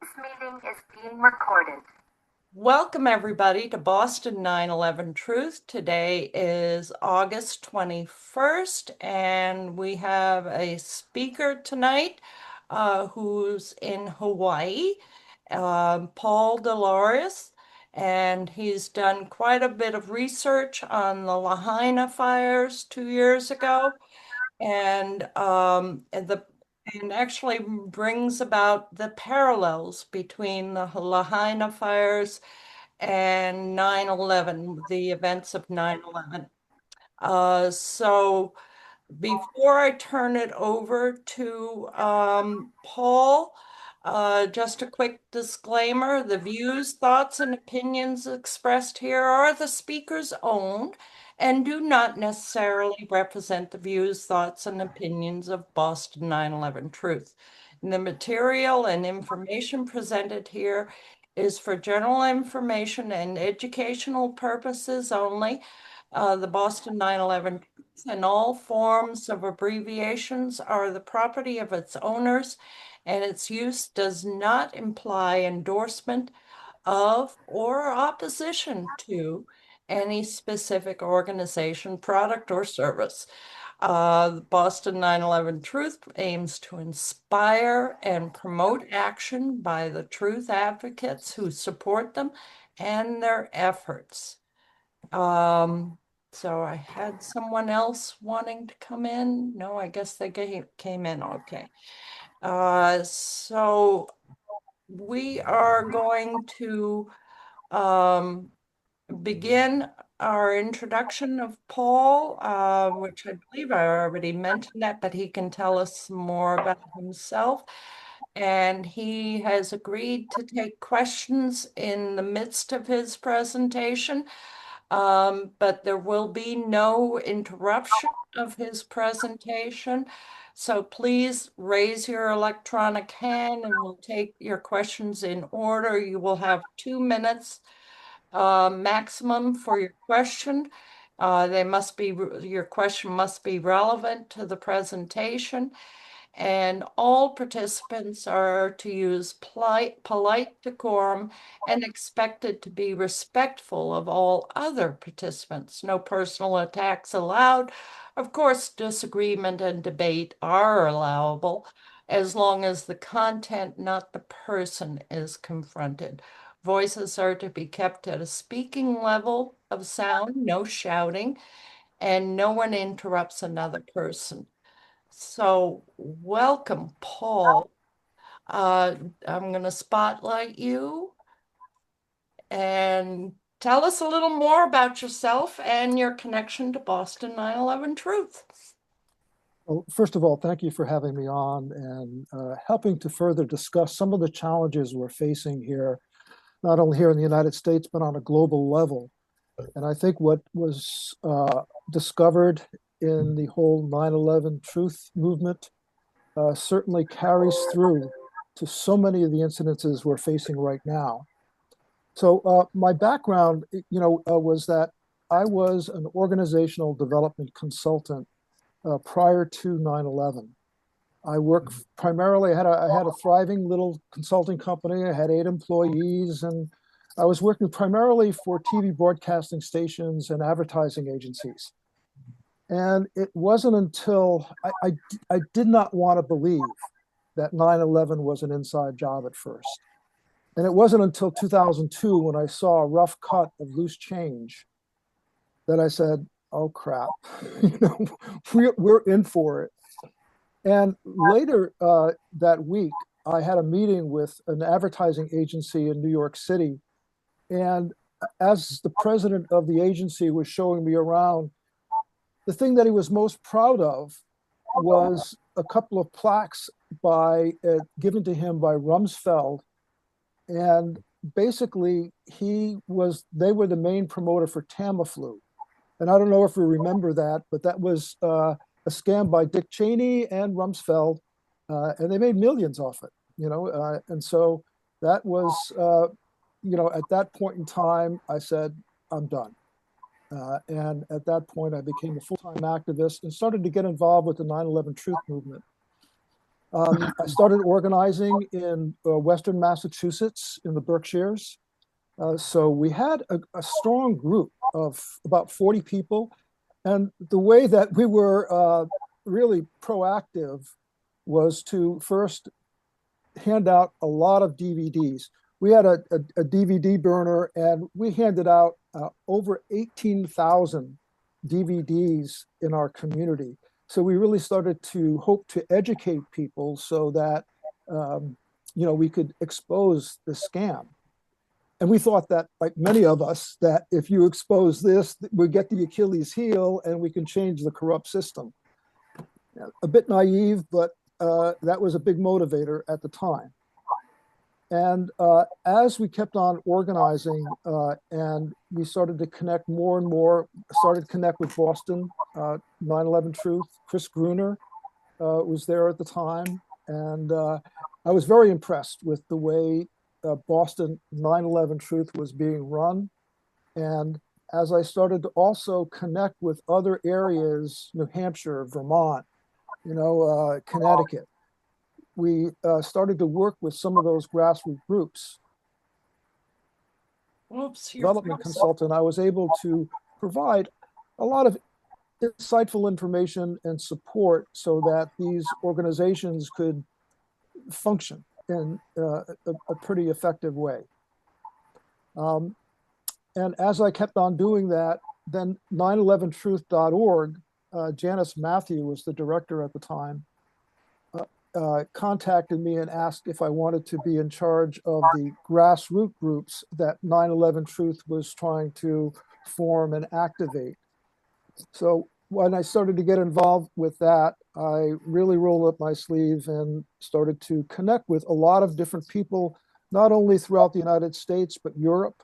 This meeting is being recorded. Welcome, everybody, to Boston 9/11 Truth. Today is August 21st, and we have a speaker tonight who's in Hawaii, Paul Deslauries, and he's done quite a bit of research on the Lahaina fires 2 years ago and actually brings about the parallels between the Lahaina fires and 9/11, the events of 9/11. So before I turn it over to Paul, just a quick disclaimer, the views, thoughts, and opinions expressed here are the speaker's own and do not necessarily represent the views, thoughts, and opinions of Boston 9/11 Truth. The material and information presented here is for general information and educational purposes only. The Boston 9/11 and all forms of abbreviations are the property of its owners, and its use does not imply endorsement of or opposition to any specific organization, product, or service. The Boston 9/11 Truth aims to inspire and promote action by the truth advocates who support them and their efforts. Um, so I had someone else wanting to come in. No, I guess they came in. Okay. So we are going to begin our introduction of Paul, which I believe I already mentioned that, but he can tell us more about himself. And he has agreed to take questions in the midst of his presentation. But there will be no interruption of his presentation. So please raise your electronic hand and we'll take your questions in order. You will have 2 minutes maximum for your question. Your question must be relevant to the presentation. And all participants are to use polite decorum and expected to be respectful of all other participants. No personal attacks allowed. Of course, disagreement and debate are allowable as long as the content, not the person, is confronted. Voices are to be kept at a speaking level of sound, no shouting, and no one interrupts another person. So, welcome, Paul. I'm going to spotlight you and tell us a little more about yourself and your connection to Boston 9/11 Truth. Well, first of all, thank you for having me on and helping to further discuss some of the challenges we're facing here, not only here in the United States, but on a global level. And I think what was discovered in the whole 9/11 truth movement certainly carries through to so many of the incidences we're facing right now. So my background, was that I was an organizational development consultant prior to 9/11. I worked primarily, I had a thriving little consulting company. I had 8 employees, and I was working primarily for TV broadcasting stations and advertising agencies. And it wasn't until I did not want to believe that 9/11 was an inside job at first. And it wasn't until 2002 when I saw a rough cut of loose change that I said, oh crap, we're in for it. And later that week, I had a meeting with an advertising agency in New York City. And as the president of the agency was showing me around, the thing that he was most proud of was a couple of plaques given to him by Rumsfeld. And basically, they were the main promoter for Tamiflu. And I don't know if you remember that, but that was a scam by Dick Cheney and Rumsfeld, and they made millions off it, and so that was, at that point in time, I said, I'm done. And at that point, I became a full-time activist and started to get involved with the 9/11 Truth movement. I started organizing in Western Massachusetts in the Berkshires. So we had a strong group of about 40 people. And the way that we were really proactive was to first hand out a lot of DVDs. We had a DVD burner and we handed out over 18,000 DVDs in our community. So we really started to hope to educate people so that we could expose the scam. And we thought that, like many of us, that if you expose this, we get the Achilles heel and we can change the corrupt system. A bit naive, but that was a big motivator at the time. And as we kept on organizing and we started to connect more and more, started to connect with Boston, 9/11 Truth. Chris Gruner was there at the time. And I was very impressed with the way Boston 9/11 Truth was being run. And as I started to also connect with other areas, New Hampshire, Vermont, Connecticut, we started to work with some of those grassroots groups. Oops, Development consultant, I was able to provide a lot of insightful information and support so that these organizations could function in a pretty effective way. And as I kept on doing that, then 911truth.org, Janice Matthew was the director at the time, contacted me and asked if I wanted to be in charge of the grassroots groups that 9/11 Truth was trying to form and activate. So when I started to get involved with that, I really rolled up my sleeve and started to connect with a lot of different people, not only throughout the United States, but Europe,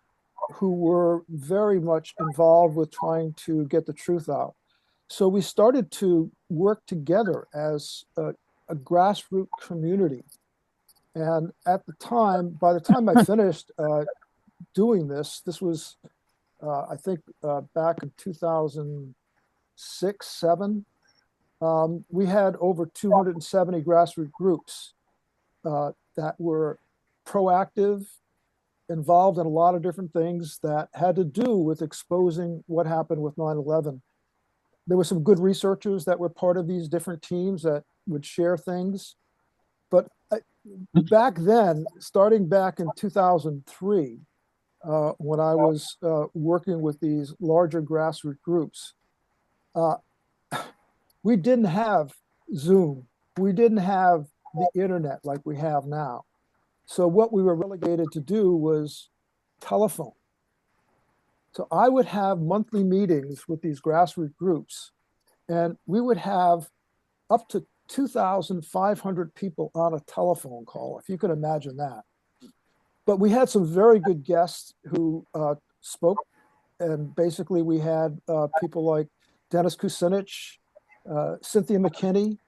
who were very much involved with trying to get the truth out. So we started to work together as a grassroots community. And at the time, by the time I finished doing this, this was, I think, back in 2006, 7, we had over 270 grassroots groups that were proactive, involved in a lot of different things that had to do with exposing what happened with 9/11. There were some good researchers that were part of these different teams that would share things. But back then, starting back in 2003, when I was working with these larger grassroots groups, we didn't have Zoom. We didn't have the internet like we have now. So what we were relegated to do was telephone. So I would have monthly meetings with these grassroots groups, and we would have up to 2,500 people on a telephone call, if you can imagine that. But we had some very good guests who spoke, and basically we had people like Dennis Kucinich, Cynthia McKinney.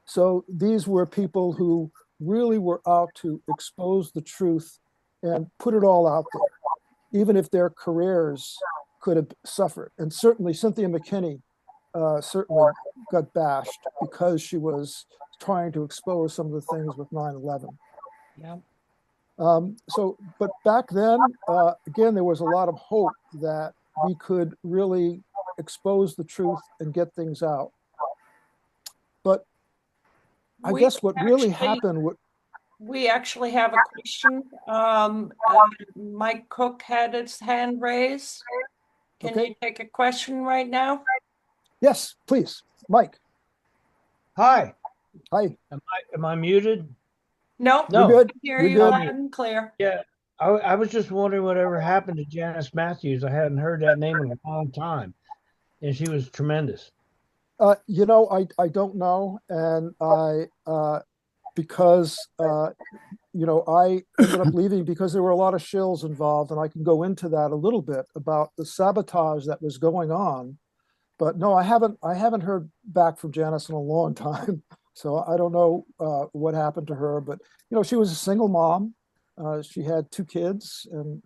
So these were people who really were out to expose the truth and put it all out there, even if their careers could have suffered. And certainly Cynthia McKinney certainly got bashed because she was trying to expose some of the things with 9/11. Yeah. But back then, again, there was a lot of hope that we could really expose the truth and get things out. But I guess what really happened. We actually have a question. Mike Cook had his hand raised. Can you take a question right now? Yes, please, Mike. Hi. Hi. Am I muted? Nope. No, you're good. Hear you loud and clear. Yeah. I was just wondering whatever happened to Janice Matthews. I hadn't heard that name in a long time, and she was tremendous. I don't know, and because I ended up leaving because there were a lot of shills involved, and I can go into that a little bit about the sabotage that was going on. But no, I haven't heard back from Janice in a long time, so I don't know what happened to her. But she was a single mom. She had 2 kids, and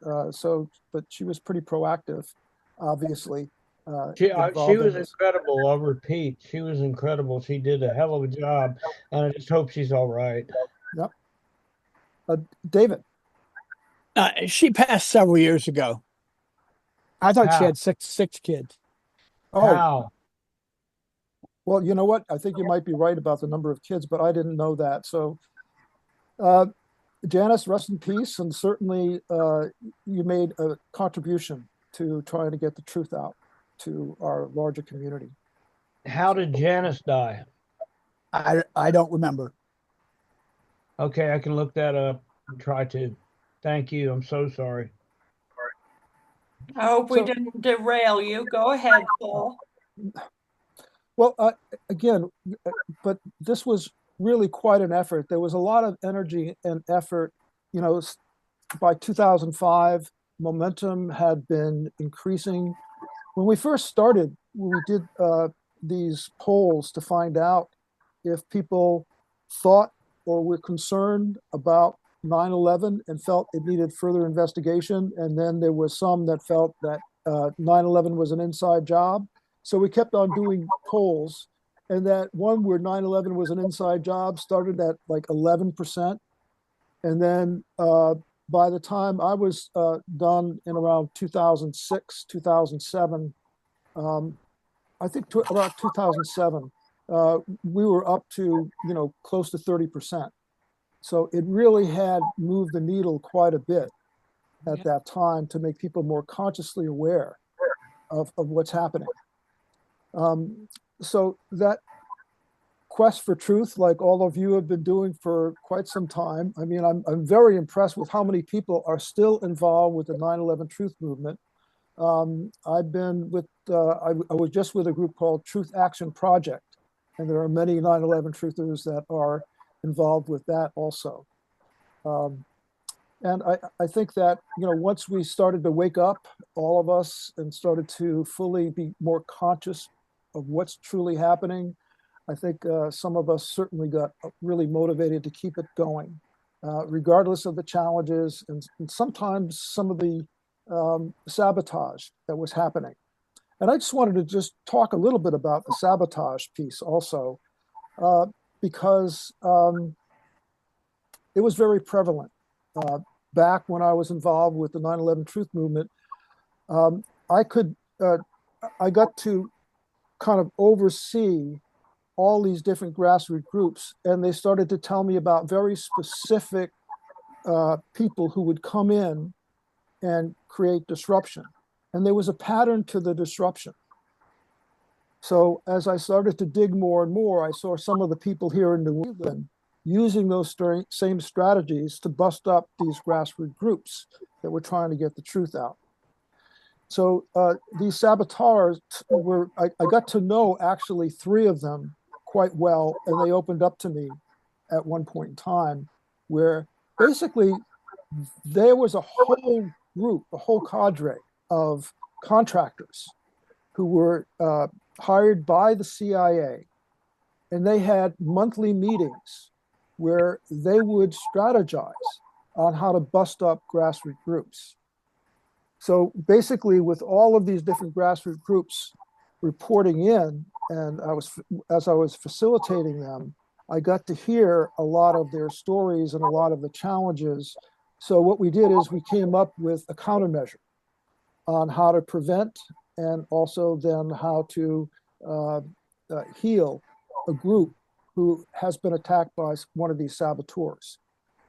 but she was pretty proactive, obviously. She involved in was this. incredible. I'll repeat, she was incredible. She did a hell of a job, and I just hope she's all right. Yep. David. She passed several years ago. I thought she How? had six kids. Oh, How? well, you know what? I think you might be right about the number of kids, but I didn't know that. So, uh, Janice, rest in peace. And certainly you made a contribution to trying to get the truth out to our larger community. How did Janice die? I don't remember. Okay, I can look that up and try to. Thank you. I'm so sorry. I hope we So, didn't derail you. Go ahead, Paul. well, again, but this was really quite an effort. There was a lot of energy and effort. You know, by 2005, momentum had been increasing. When we first started, we did these polls to find out if people thought or were concerned about 9/11 and felt it needed further investigation. And then there was some that felt that 9/11 was an inside job. So we kept on doing polls. And that one where 9/11 was an inside job started at like 11%. And then by the time I was done in around 2006, 2007, I think about 2007, we were up to, close to 30%. So it really had moved the needle quite a bit at that time to make people more consciously aware of what's happening. So that quest for truth, like all of you have been doing for quite some time. I mean, I'm very impressed with how many people are still involved with the 9/11 truth movement. I've been with, I was just with a group called Truth Action Project, and there are many 9/11 truthers that are involved with that also. And I think that, once we started to wake up, all of us, and started to fully be more conscious of what's truly happening, I think some of us certainly got really motivated to keep it going, regardless of the challenges and sometimes some of the sabotage that was happening. And I just wanted to just talk a little bit about the sabotage piece also, because it was very prevalent. Back when I was involved with the 9/11 truth movement, I got to kind of oversee all these different grassroots groups, and they started to tell me about very specific people who would come in and create disruption. And there was a pattern to the disruption. So as I started to dig more and more, I saw some of the people here in New England using those same strategies to bust up these grassroots groups that were trying to get the truth out. So these saboteurs I got to know actually 3 of them quite well, and they opened up to me at one point in time where basically there was a whole group, a whole cadre of contractors who were hired by the CIA, and they had monthly meetings where they would strategize on how to bust up grassroots groups. So basically, with all of these different grassroots groups reporting in, and as I was facilitating them, I got to hear a lot of their stories and a lot of the challenges. So what we did is we came up with a countermeasure on how to prevent, and also then how to heal a group who has been attacked by one of these saboteurs.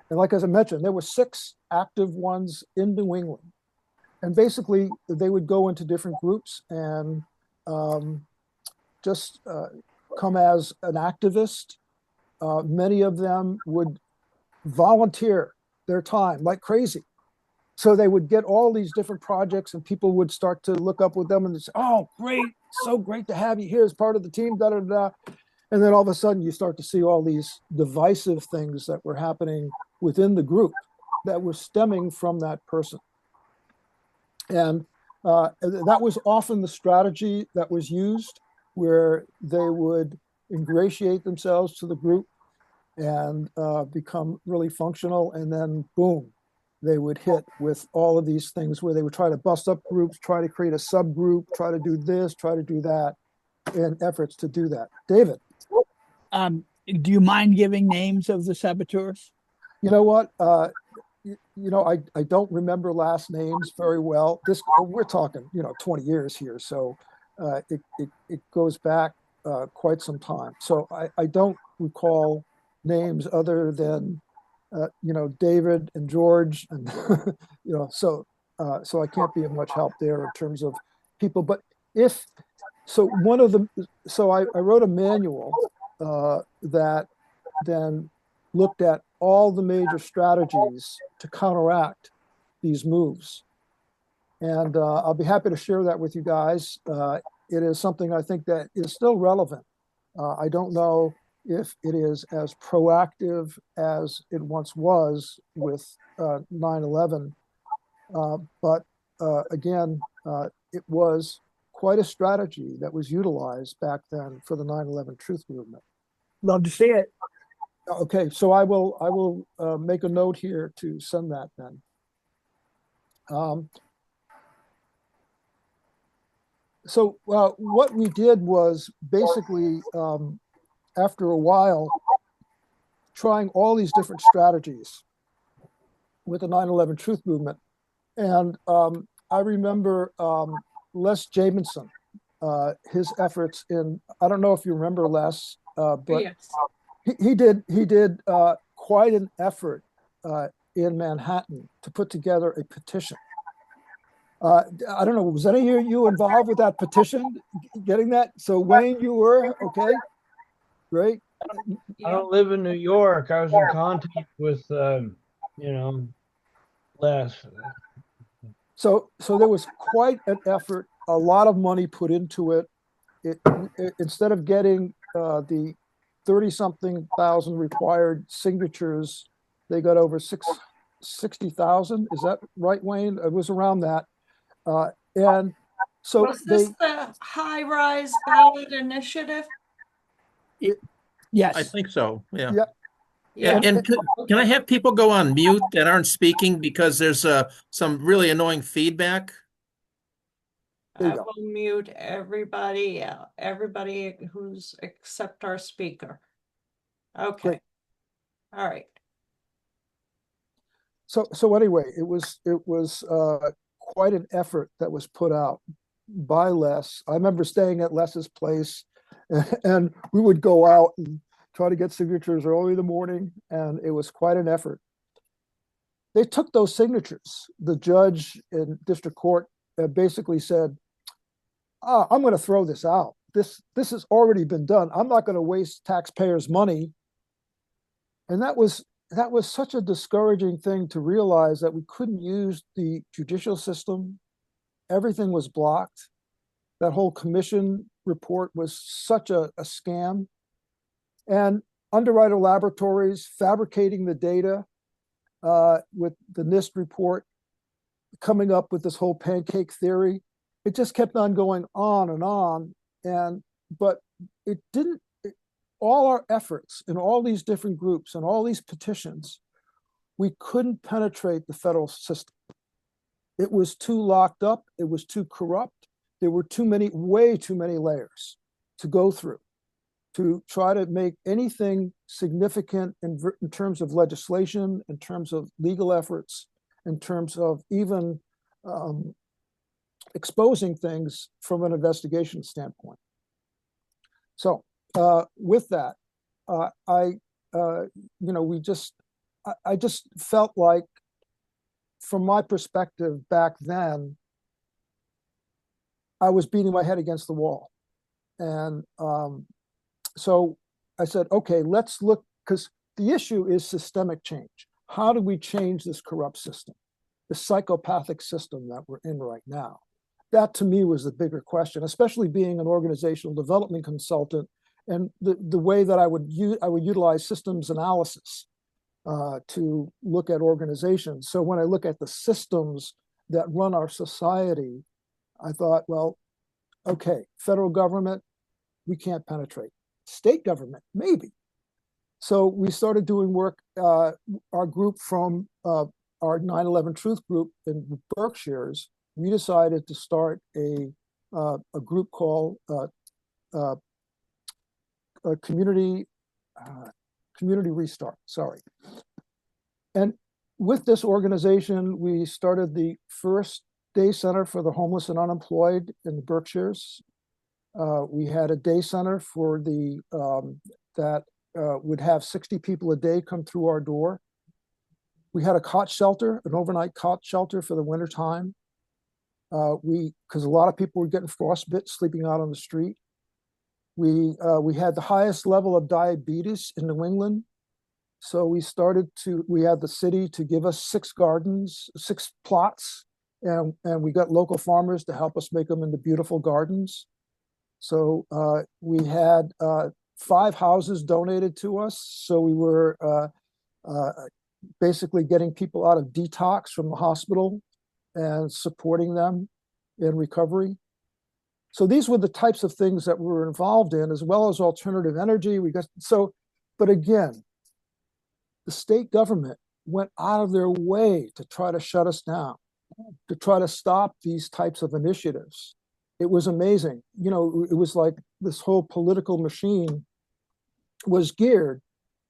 And like as I mentioned, there were 6 active ones in New England. And basically, they would go into different groups and just come as an activist. Many of them would volunteer their time like crazy. So they would get all these different projects, and people would start to look up with them and say, "Oh, great, so great to have you here as part of the team, da da da." And then all of a sudden you start to see all these divisive things that were happening within the group that were stemming from that person. And that was often the strategy that was used, where they would ingratiate themselves to the group and become really functional, and then boom, they would hit with all of these things where they would try to bust up groups, try to create a subgroup, try to do this, try to do that, in efforts to do that. David. Do you mind giving names of the saboteurs? You know what? I don't remember last names very well. We're talking, 20 years here. So it goes back quite some time. So I don't recall names other than, David and George. And, so I can't be of much help there in terms of people. But I wrote a manual that then looked at all the major strategies to counteract these moves. And I'll be happy to share that with you guys. It is something I think that is still relevant. I don't know if it is as proactive as it once was with 9/11, but again, it was quite a strategy that was utilized back then for the 9/11 truth movement. Love to see it. Okay, so I will make a note here to send that then. So what we did was basically, after a while, trying all these different strategies with the 9/11 truth movement. And I remember Les Jamison, his efforts I don't know if you remember Les, but Yes. he did quite an effort in Manhattan to put together a petition. I don't know, was any of you involved with that petition, getting that? So Wayne, you were, okay, great. I don't live in New York. I was in contact with, Les. So there was quite an effort, a lot of money put into it. Instead of getting the 30-something thousand required signatures, they got over 60,000. Is that right, Wayne? It was around that. And so was this the high-rise ballot initiative? Yes. I think so. Yeah. Yeah. Yeah. And can I have people go on mute that aren't speaking because there's some really annoying feedback? There you I go. will mute everybody who's except our speaker. Okay. Great. All right. So anyway, it was quite an effort that was put out by Les. I remember staying at Les's place, and we would go out and try to get signatures early in the morning, and it was quite an effort. They took those signatures. The judge in district court basically said, I'm going to throw this out. This has already been done. I'm not going to waste taxpayers' money. And that was such a discouraging thing to realize, that we couldn't use the judicial system. Everything was blocked. That whole commission report was such a scam. And Underwriter Laboratories fabricating the data with the NIST report, coming up with this whole pancake theory. It just kept on going on and on. But it didn't, all our efforts in all these different groups and all these petitions, we couldn't penetrate the federal system. It was too locked up. It was too corrupt. There were way too many layers to go through to try to make anything significant in terms of legislation, in terms of legal efforts, in terms of even exposing things from an investigation standpoint. So with that, I just felt like, from my perspective back then, I was beating my head against the wall. And so I said, okay, let's look, because the issue is systemic change. How do we change this corrupt system, the psychopathic system that we're in right now? That to me was the bigger question, especially being an organizational development consultant, and the way that I would utilize systems analysis to look at organizations. So when I look at the systems that run our society, I thought, well, okay, federal government, we can't penetrate. State government, maybe. So we started doing work, our group from our 9/11 Truth group in the Berkshires, we decided to start a group called Community Restart. Sorry. And with this organization, we started the first day center for the homeless and unemployed in the Berkshires. We had a day center for the that would have 60 people a day come through our door. We had a cot shelter, an overnight cot shelter for the wintertime. Because a lot of people were getting frostbite sleeping out on the street. We had the highest level of diabetes in New England. So we had the city to give us 6 gardens, 6 plots, and we got local farmers to help us make them into beautiful gardens. So we had 5 houses donated to us. So we were basically getting people out of detox from the hospital and supporting them in recovery. So these were the types of things that we were involved in, as well as alternative energy. But again, the state government went out of their way to try to shut us down, to try to stop these types of initiatives. It was amazing. You know, it was like this whole political machine was geared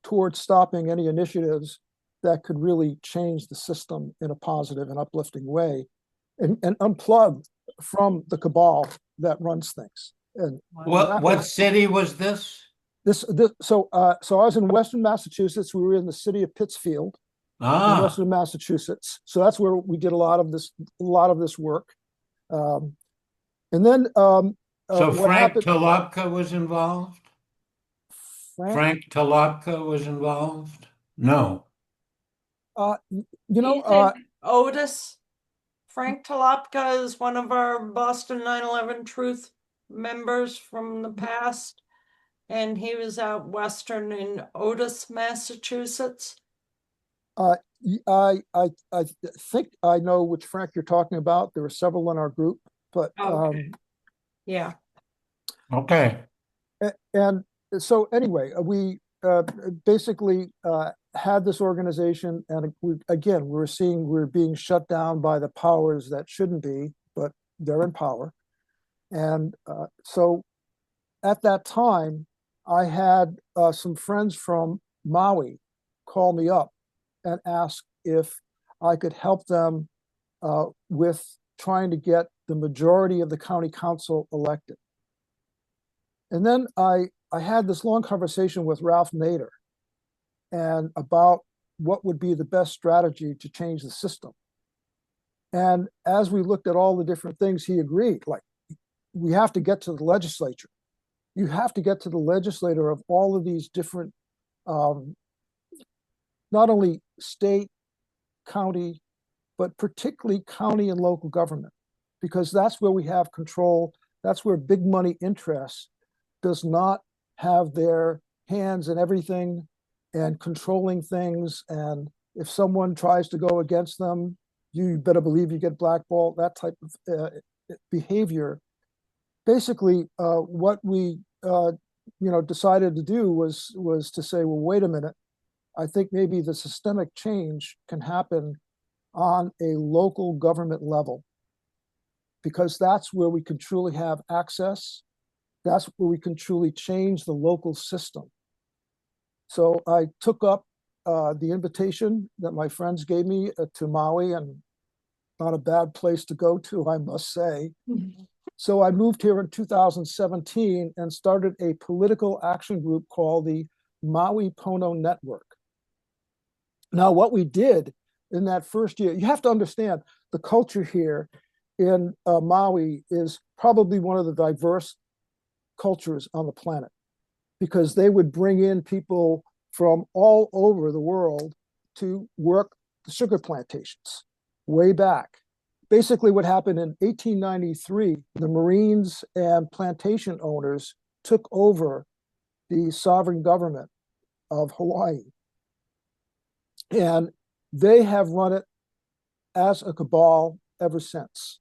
towards stopping any initiatives that could really change the system in a positive and uplifting way, and unplug from the cabal that runs things. And what city was this? So I was in Western Massachusetts. We were in the city of Pittsfield, in Western Massachusetts. So that's where we did a lot of this work. And then so Frank Talopka was involved? Frank Talopka was involved? No. Otis. Frank Talopka is one of our Boston 9/11 Truth members from the past, and he was out western in Otis, Massachusetts. I think I know which Frank you're talking about. There were several in our group, but okay. Yeah. Okay. And so anyway, we basically had this organization, and we were being shut down by the powers that shouldn't be, but they're in power. And so at that time, I had some friends from Maui call me up and ask if I could help them with trying to get the majority of the county council elected. And then I had this long conversation with Ralph Nader and about what would be the best strategy to change the system. And as we looked at all the different things, he agreed, like, we have to get to the legislature. You have to get to the legislator of all of these different, not only state, county, but particularly county and local government, because that's where we have control. That's where big money interests does not have their hands in everything and controlling things. And if someone tries to go against them, you better believe you get blackballed, that type of behavior. Basically, what we decided to do was to say, well, wait a minute, I think maybe the systemic change can happen on a local government level, because that's where we can truly have access. That's where we can truly change the local system. So I took up the invitation that my friends gave me to Maui, and not a bad place to go to, I must say. Mm-hmm. So I moved here in 2017 and started a political action group called the Maui Pono Network. Now, what we did in that first year, you have to understand the culture here in Maui is probably one of the diverse cultures on the planet, because they would bring in people from all over the world to work the sugar plantations way back. Basically, what happened in 1893, the Marines and plantation owners took over the sovereign government of Hawaii. And they have run it as a cabal ever since.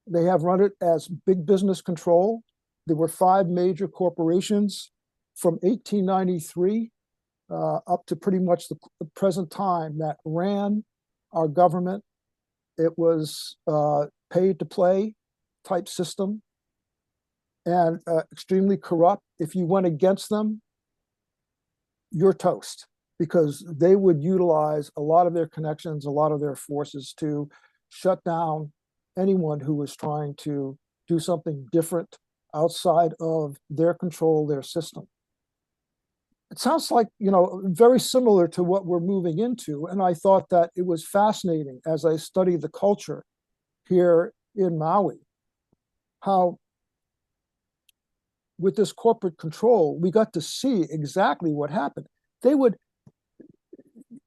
They have run it as big business control. There were 5 major corporations from 1893 up to pretty much the present time that ran our government. It was pay to play type system and extremely corrupt. If you went against them, you're toast, because they would utilize a lot of their connections, a lot of their forces to shut down anyone who was trying to do something different outside of their control, their system. It sounds like, very similar to what we're moving into. And I thought that it was fascinating as I studied the culture here in Maui, how with this corporate control, we got to see exactly what happened. They would,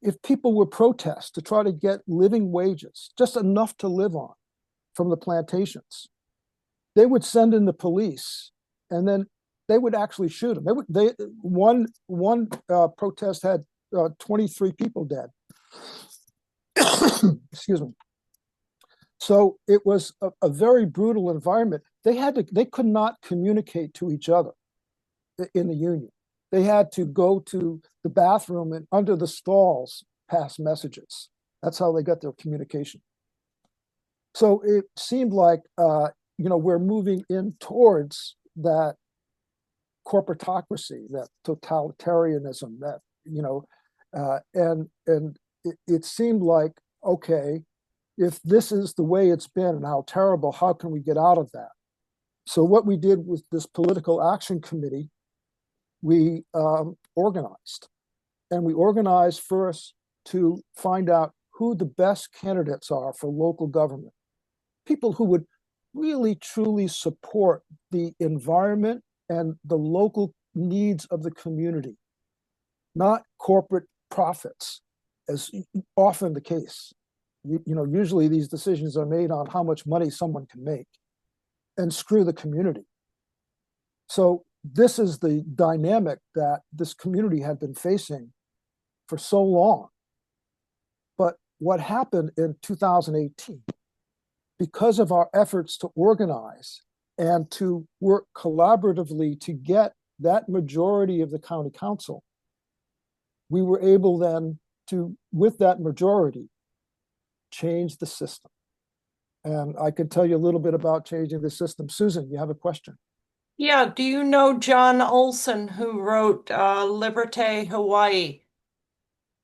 if people would protest to try to get living wages, just enough to live on from the plantations, they would send in the police, and then they would actually shoot them. One protest had 23 people dead. Excuse me. So it was a very brutal environment. They could not communicate to each other in the union. They had to go to the bathroom and under the stalls pass messages. That's how they got their communication. So it seemed like we're moving in towards that corporatocracy, that totalitarianism, that and it seemed like, okay, if this is the way it's been and how terrible, how can we get out of that? So what we did with this political action committee, we organized, and we organized first to find out who the best candidates are for local government, people who would really truly support the environment and the local needs of the community, not corporate profits, as often the case. Usually these decisions are made on how much money someone can make, and screw the community. So this is the dynamic that this community had been facing for so long. But what happened in 2018, because of our efforts to organize and to work collaboratively to get that majority of the county council, we were able then to, with that majority, change the system. And I could tell you a little bit about changing the system. Susan, you have a question? Yeah, do you know John Olson, who wrote Liberté Hawaii?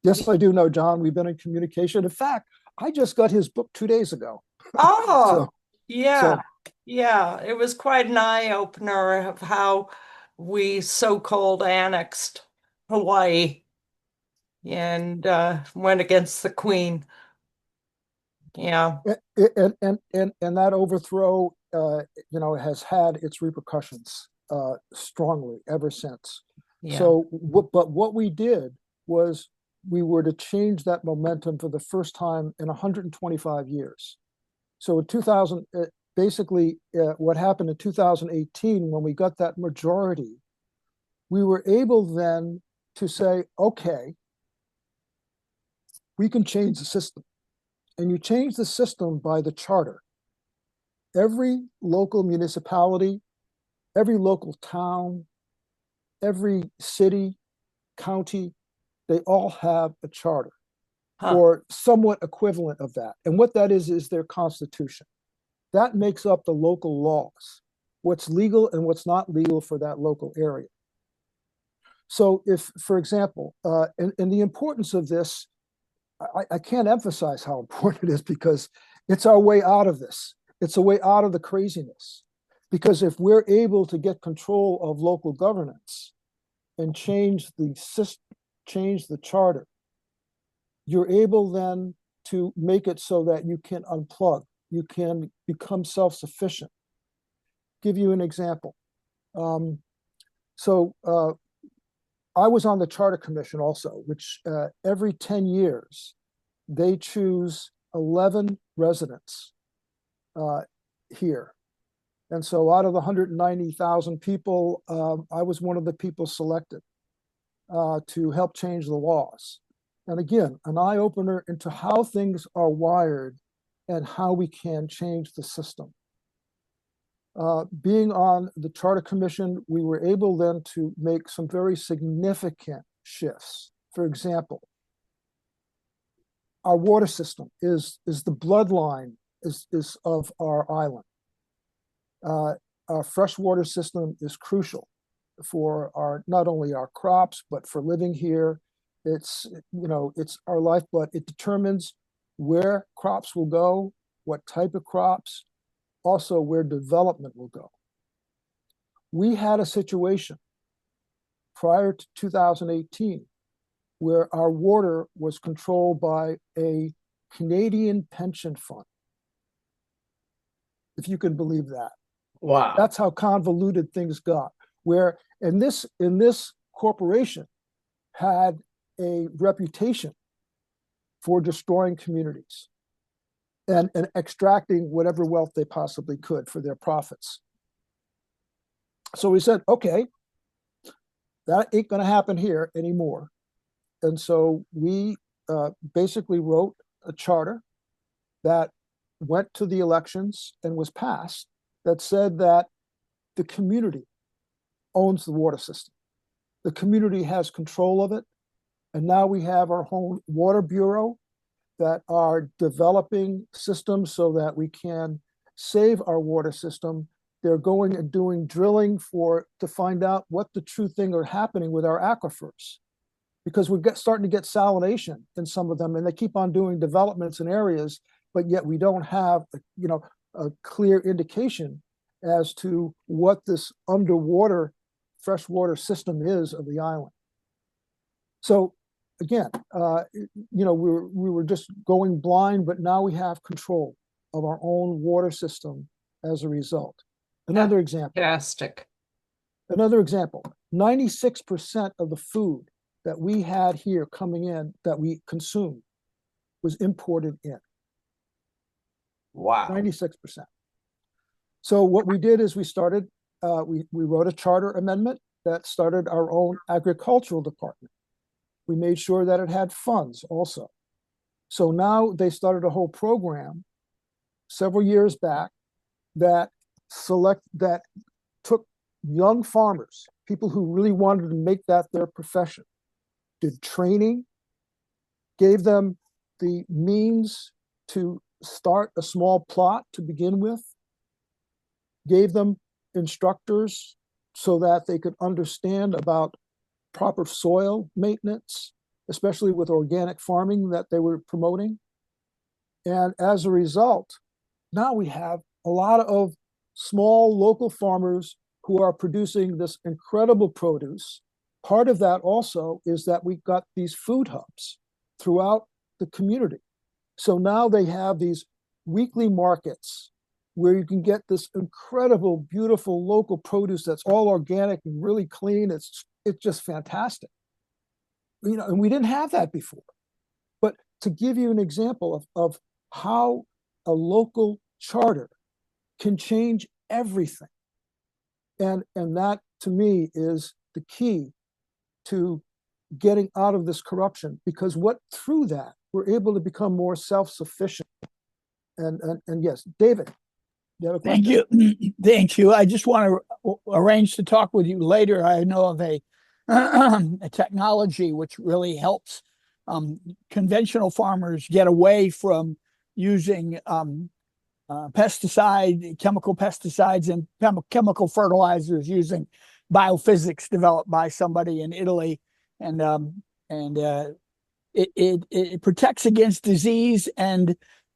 Yes, I do know John. We've been in communication. In fact, I just got his book 2 days ago. Oh, yeah. Yeah, it was quite an eye-opener of how we so-called annexed Hawaii and went against the Queen. Yeah. And that overthrow, has had its repercussions strongly ever since. Yeah. So, but what we did was we were to change that momentum for the first time in 125 years. So in 2000, basically what happened in 2018, when we got that majority, we were able then to say, okay, we can change the system. And you change the system by the charter. Every local municipality, every local town, every city, county, they all have a charter or somewhat equivalent of that. And what that is their constitution. That makes up the local laws, what's legal and what's not legal for that local area. So if, for example, and the importance of this, I can't emphasize how important it is, because it's our way out of this. It's a way out of the craziness. Because if we're able to get control of local governance and change the system, change the charter, you're able then to make it so that you can unplug, you can become self-sufficient. Give you an example. I was on the Charter Commission also, which every 10 years, they choose 11 residents here. And so out of the 190,000 people, I was one of the people selected to help change the laws. And again, an eye-opener into how things are wired and how we can change the system. Being on the Charter Commission, we were able then to make some very significant shifts. For example, our water system is the bloodline is of our island. Our freshwater system is crucial for our not only our crops but for living here. It's it's our lifeblood. It determines where crops will go, what type of crops, also where development will go. We had a situation prior to 2018 where our water was controlled by a Canadian pension fund, if you can believe that. Wow. That's how convoluted things got. Where and this corporation had a reputation for destroying communities and extracting whatever wealth they possibly could for their profits. So we said, okay, that ain't going to happen here anymore. And so we basically wrote a charter that went to the elections and was passed that said that the community owns the water system. The community has control of it. And now we have our own water bureau that are developing systems so that we can save our water system. They're going and doing drilling to find out what the true thing are happening with our aquifers, because we're starting to get salination in some of them, and they keep on doing developments in areas, but yet we don't have a clear indication as to what this underwater freshwater system is of the island. So again, we were just going blind, but now we have control of our own water system as a result. Another example. Fantastic. Another example, 96% of the food that we had here coming in that we consumed was imported in. Wow. 96%. So what we did is we started, we wrote a charter amendment that started our own agricultural department. We made sure that it had funds also. So now they started a whole program several years back that took young farmers, people who really wanted to make that their profession, did training, gave them the means to start a small plot to begin with, gave them instructors so that they could understand about proper soil maintenance, especially with organic farming that they were promoting. And as a result, now we have a lot of small local farmers who are producing this incredible produce. Part of that also is that we've got these food hubs throughout the community. So now they have these weekly markets where you can get this incredible, beautiful local produce that's all organic and really clean. It's just fantastic. And we didn't have that before. But to give you an example of how a local charter can change everything. And that, to me, is the key to getting out of this corruption, because through that, we're able to become more self-sufficient. And yes, David, you have a question? Thank you. Thank you. I just want to arrange to talk with you later. I know of a technology which really helps conventional farmers get away from using chemical pesticides and chemical fertilizers, using biophysics developed by somebody in Italy, and it protects against disease and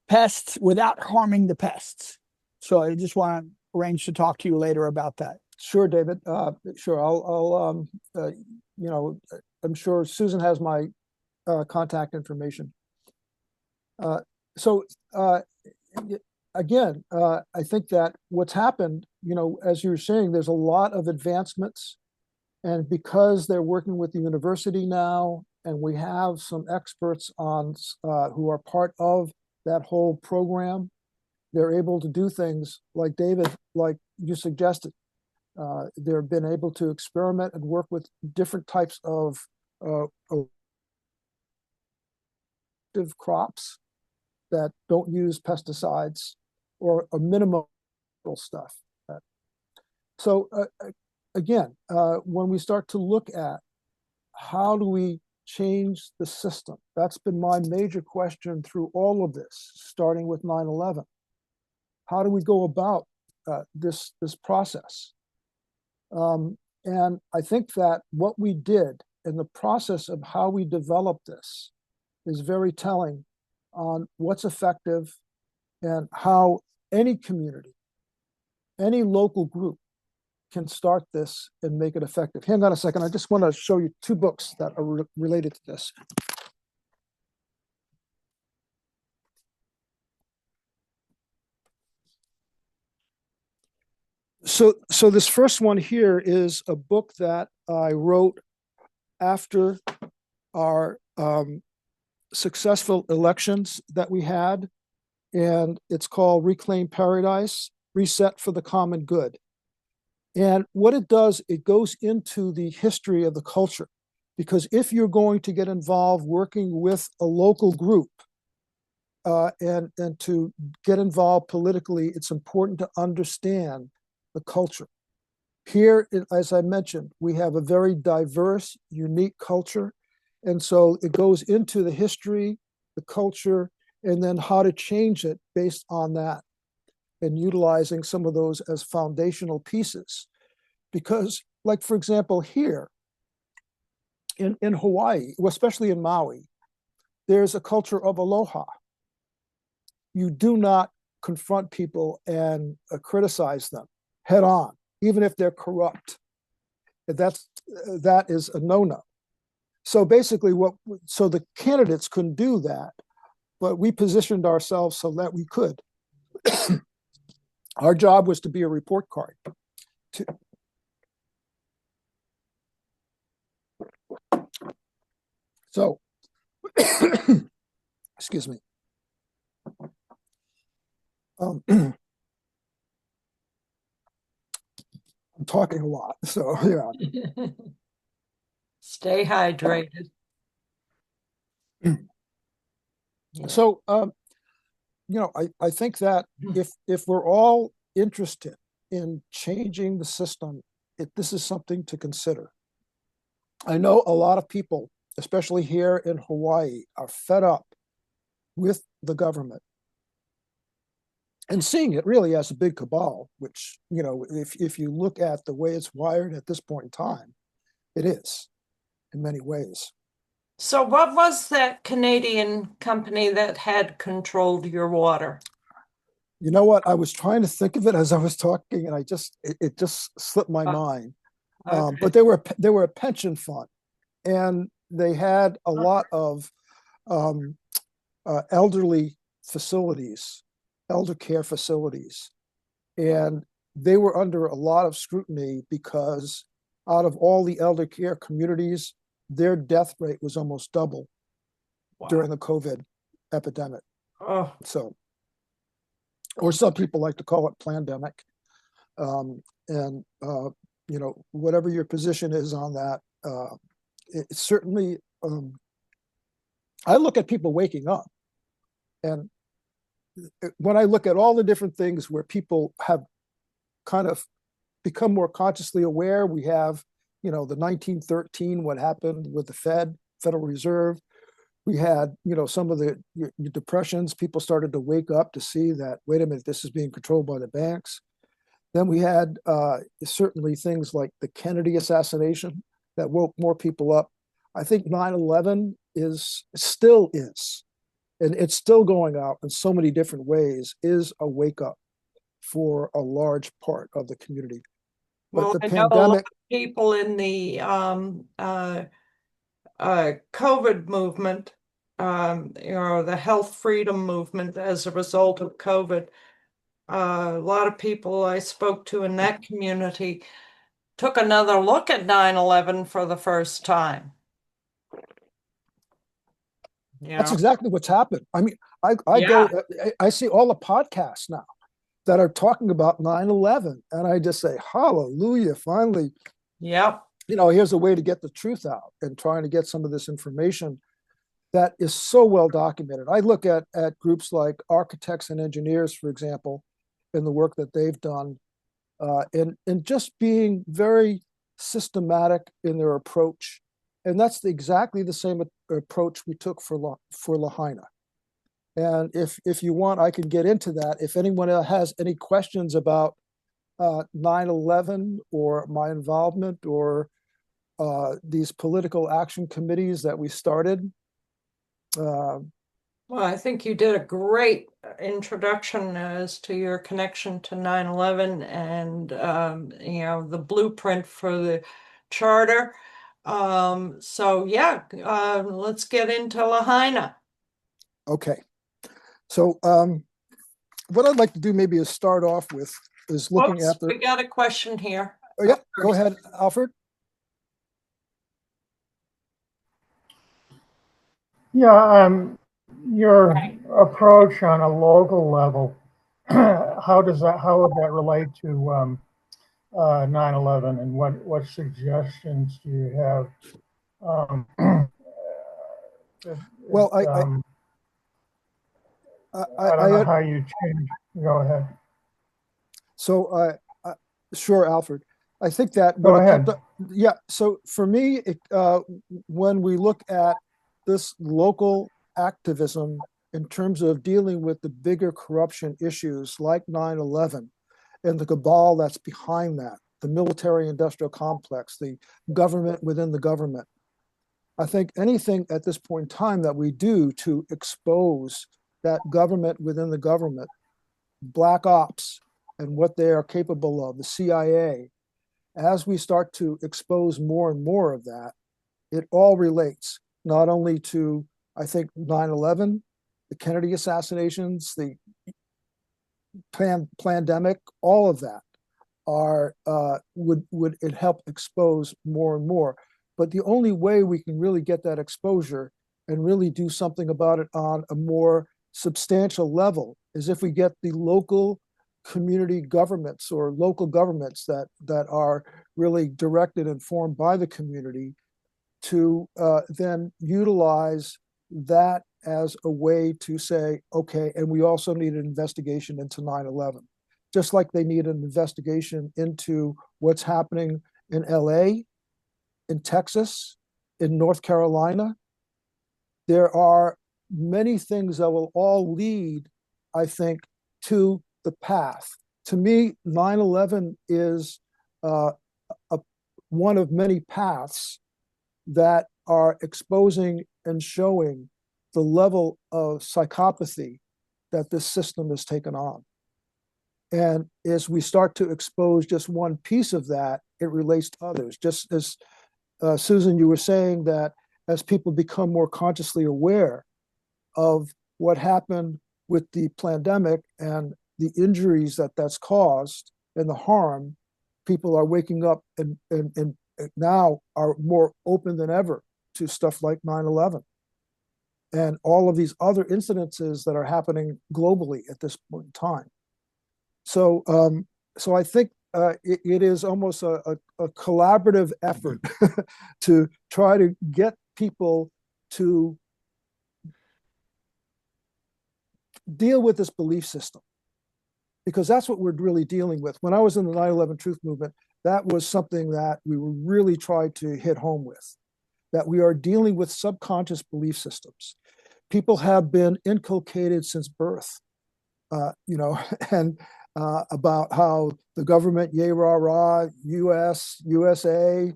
pests without harming the pests. So I just want to arrange to talk to you later about that. Sure, David. Sure. I'll I'm sure Susan has my contact information. Again, I think that what's happened, as you were saying, there's a lot of advancements, and because they're working with the university now, and we have some experts on who are part of that whole program, they're able to do things like David, like you suggested. They've been able to experiment and work with different types of crops that don't use pesticides or a minimal stuff. So again, when we start to look at how do we change the system? That's been my major question through all of this, starting with 9/11. How do we go about this process? And I think that what we did in the process of how we developed this is very telling on what's effective and how any community, any local group can start this and make it effective. Hang on a second. I just want to show you two books that are related to this. So this first one here is a book that I wrote after our successful elections that we had, and it's called Reclaim Paradise, Reset for the Common Good. And what it does, it goes into the history of the culture, because if you're going to get involved working with a local group and to get involved politically, it's important to understand the culture. Here, as I mentioned, we have a very diverse, unique culture. And so it goes into the history, the culture, and then how to change it based on that, and utilizing some of those as foundational pieces. Because, like, for example, here in Hawaii, especially in Maui, there's a culture of aloha. You do not confront people and criticize them head on, even if they're corrupt. That is a no-no. So basically so the candidates couldn't do that, but we positioned ourselves so that we could. Our job was to be a report card. So, excuse me. I'm talking a lot, so yeah. Stay hydrated. So, I think that if we're all interested in changing the system, this is something to consider. I know a lot of people, especially here in Hawaii, are fed up with the government and seeing it really as a big cabal, which, if you look at the way it's wired at this point in time, it is in many ways. So what was that Canadian company that had controlled your water? You know what? I was trying to think of it as I was talking, and it just slipped my mind. Okay. But they were a pension fund, and they had a lot of elderly facilities, elder care facilities, and they were under a lot of scrutiny because out of all the elder care communities, their death rate was almost double during the COVID epidemic. So, or some people like to call it plandemic. Whatever your position is on that, it's certainly, I look at people waking up, and when I look at all the different things where people have kind of become more consciously aware, we have, the 1913, what happened with the Federal Reserve. We had, some of the depressions, people started to wake up to see that, wait a minute, this is being controlled by the banks. Then we had certainly things like the Kennedy assassination that woke more people up. I think 9/11 still is, and it's still going out in so many different ways, is a wake up for a large part of the community. But the pandemic, know a lot of people in the COVID movement, the health freedom movement as a result of COVID, a lot of people I spoke to in that community took another look at 9/11 for the first time. That's exactly what's happened. I mean, I see all the podcasts now that are talking about 9/11, and I just say, hallelujah, finally. Yep. Here's a way to get the truth out and trying to get some of this information that is so well documented. I look at groups like architects and engineers, for example, in the work that they've done, and just being very systematic in their approach And that's exactly the same approach we took for Lahaina. And if you want, I can get into that. If anyone has any questions about 9/11 or my involvement or these political action committees that we started. Well, I think you did a great introduction as to your connection to 9/11 and the blueprint for the charter. So yeah, let's get into Lahaina. Okay. So what I'd like to do maybe is start off with is looking at the. We got a question here. Oh, yeah, go ahead, Alfred. Yeah, your approach on a local level, how would that relate to 9/11, and what suggestions do you have? Well, I don't know how you change. Go ahead. So, sure, Alfred. I think that Go ahead. So for me, when we look at this local activism in terms of dealing with the bigger corruption issues like 9/11 and the cabal that's behind that, the military-industrial complex, the government within the government, I think anything at this point in time that we do to expose that government within the government, black ops, and what they are capable of, the CIA, as we start to expose more and more of that, it all relates not only to, I think, 9/11, the Kennedy assassinations, the pandemic, all of that would it help expose more and more. But the only way we can really get that exposure and really do something about it on a more substantial level is if we get the local community governments or local governments that are really directed and formed by the community to then utilize that as a way to say, okay, and we also need an investigation into 9/11, just like they need an investigation into what's happening in LA, in Texas, in North Carolina. There are many things that will all lead, I think, to the path. To me, 9/11 is one of many paths that are exposing and showing the level of psychopathy that this system has taken on. And as we start to expose just one piece of that, it relates to others. Just as Susan, you were saying that as people become more consciously aware of what happened with the pandemic and the injuries that's caused and the harm, people are waking up and now are more open than ever to stuff like 9/11 and all of these other incidences that are happening globally at this point in time. So, I think it is almost a collaborative effort to try to get people to deal with this belief system, because that's what we're really dealing with. When I was in the 9/11 Truth Movement, that was something that we were really trying to hit home with, that we are dealing with subconscious belief systems. People have been inculcated since birth, and about how the government, yay, rah, rah, US, USA,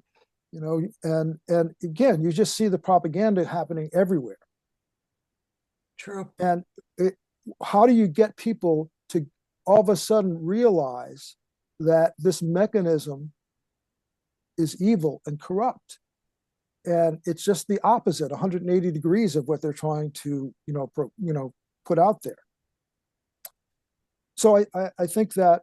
and again, you just see the propaganda happening everywhere. True. And how do you get people to all of a sudden realize that this mechanism is evil and corrupt? And it's just the opposite, 180 degrees of what they're trying to, put out there. So I think that,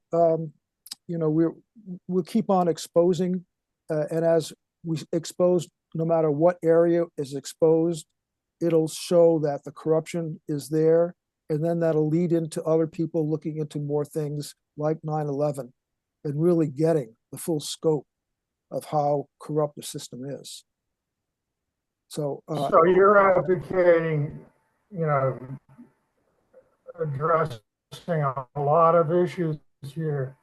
we'll keep on exposing, and as we expose, no matter what area is exposed, it'll show that the corruption is there, and then that'll lead into other people looking into more things like 9/11 and really getting the full scope of how corrupt the system is. So you're advocating, addressing a lot of issues here.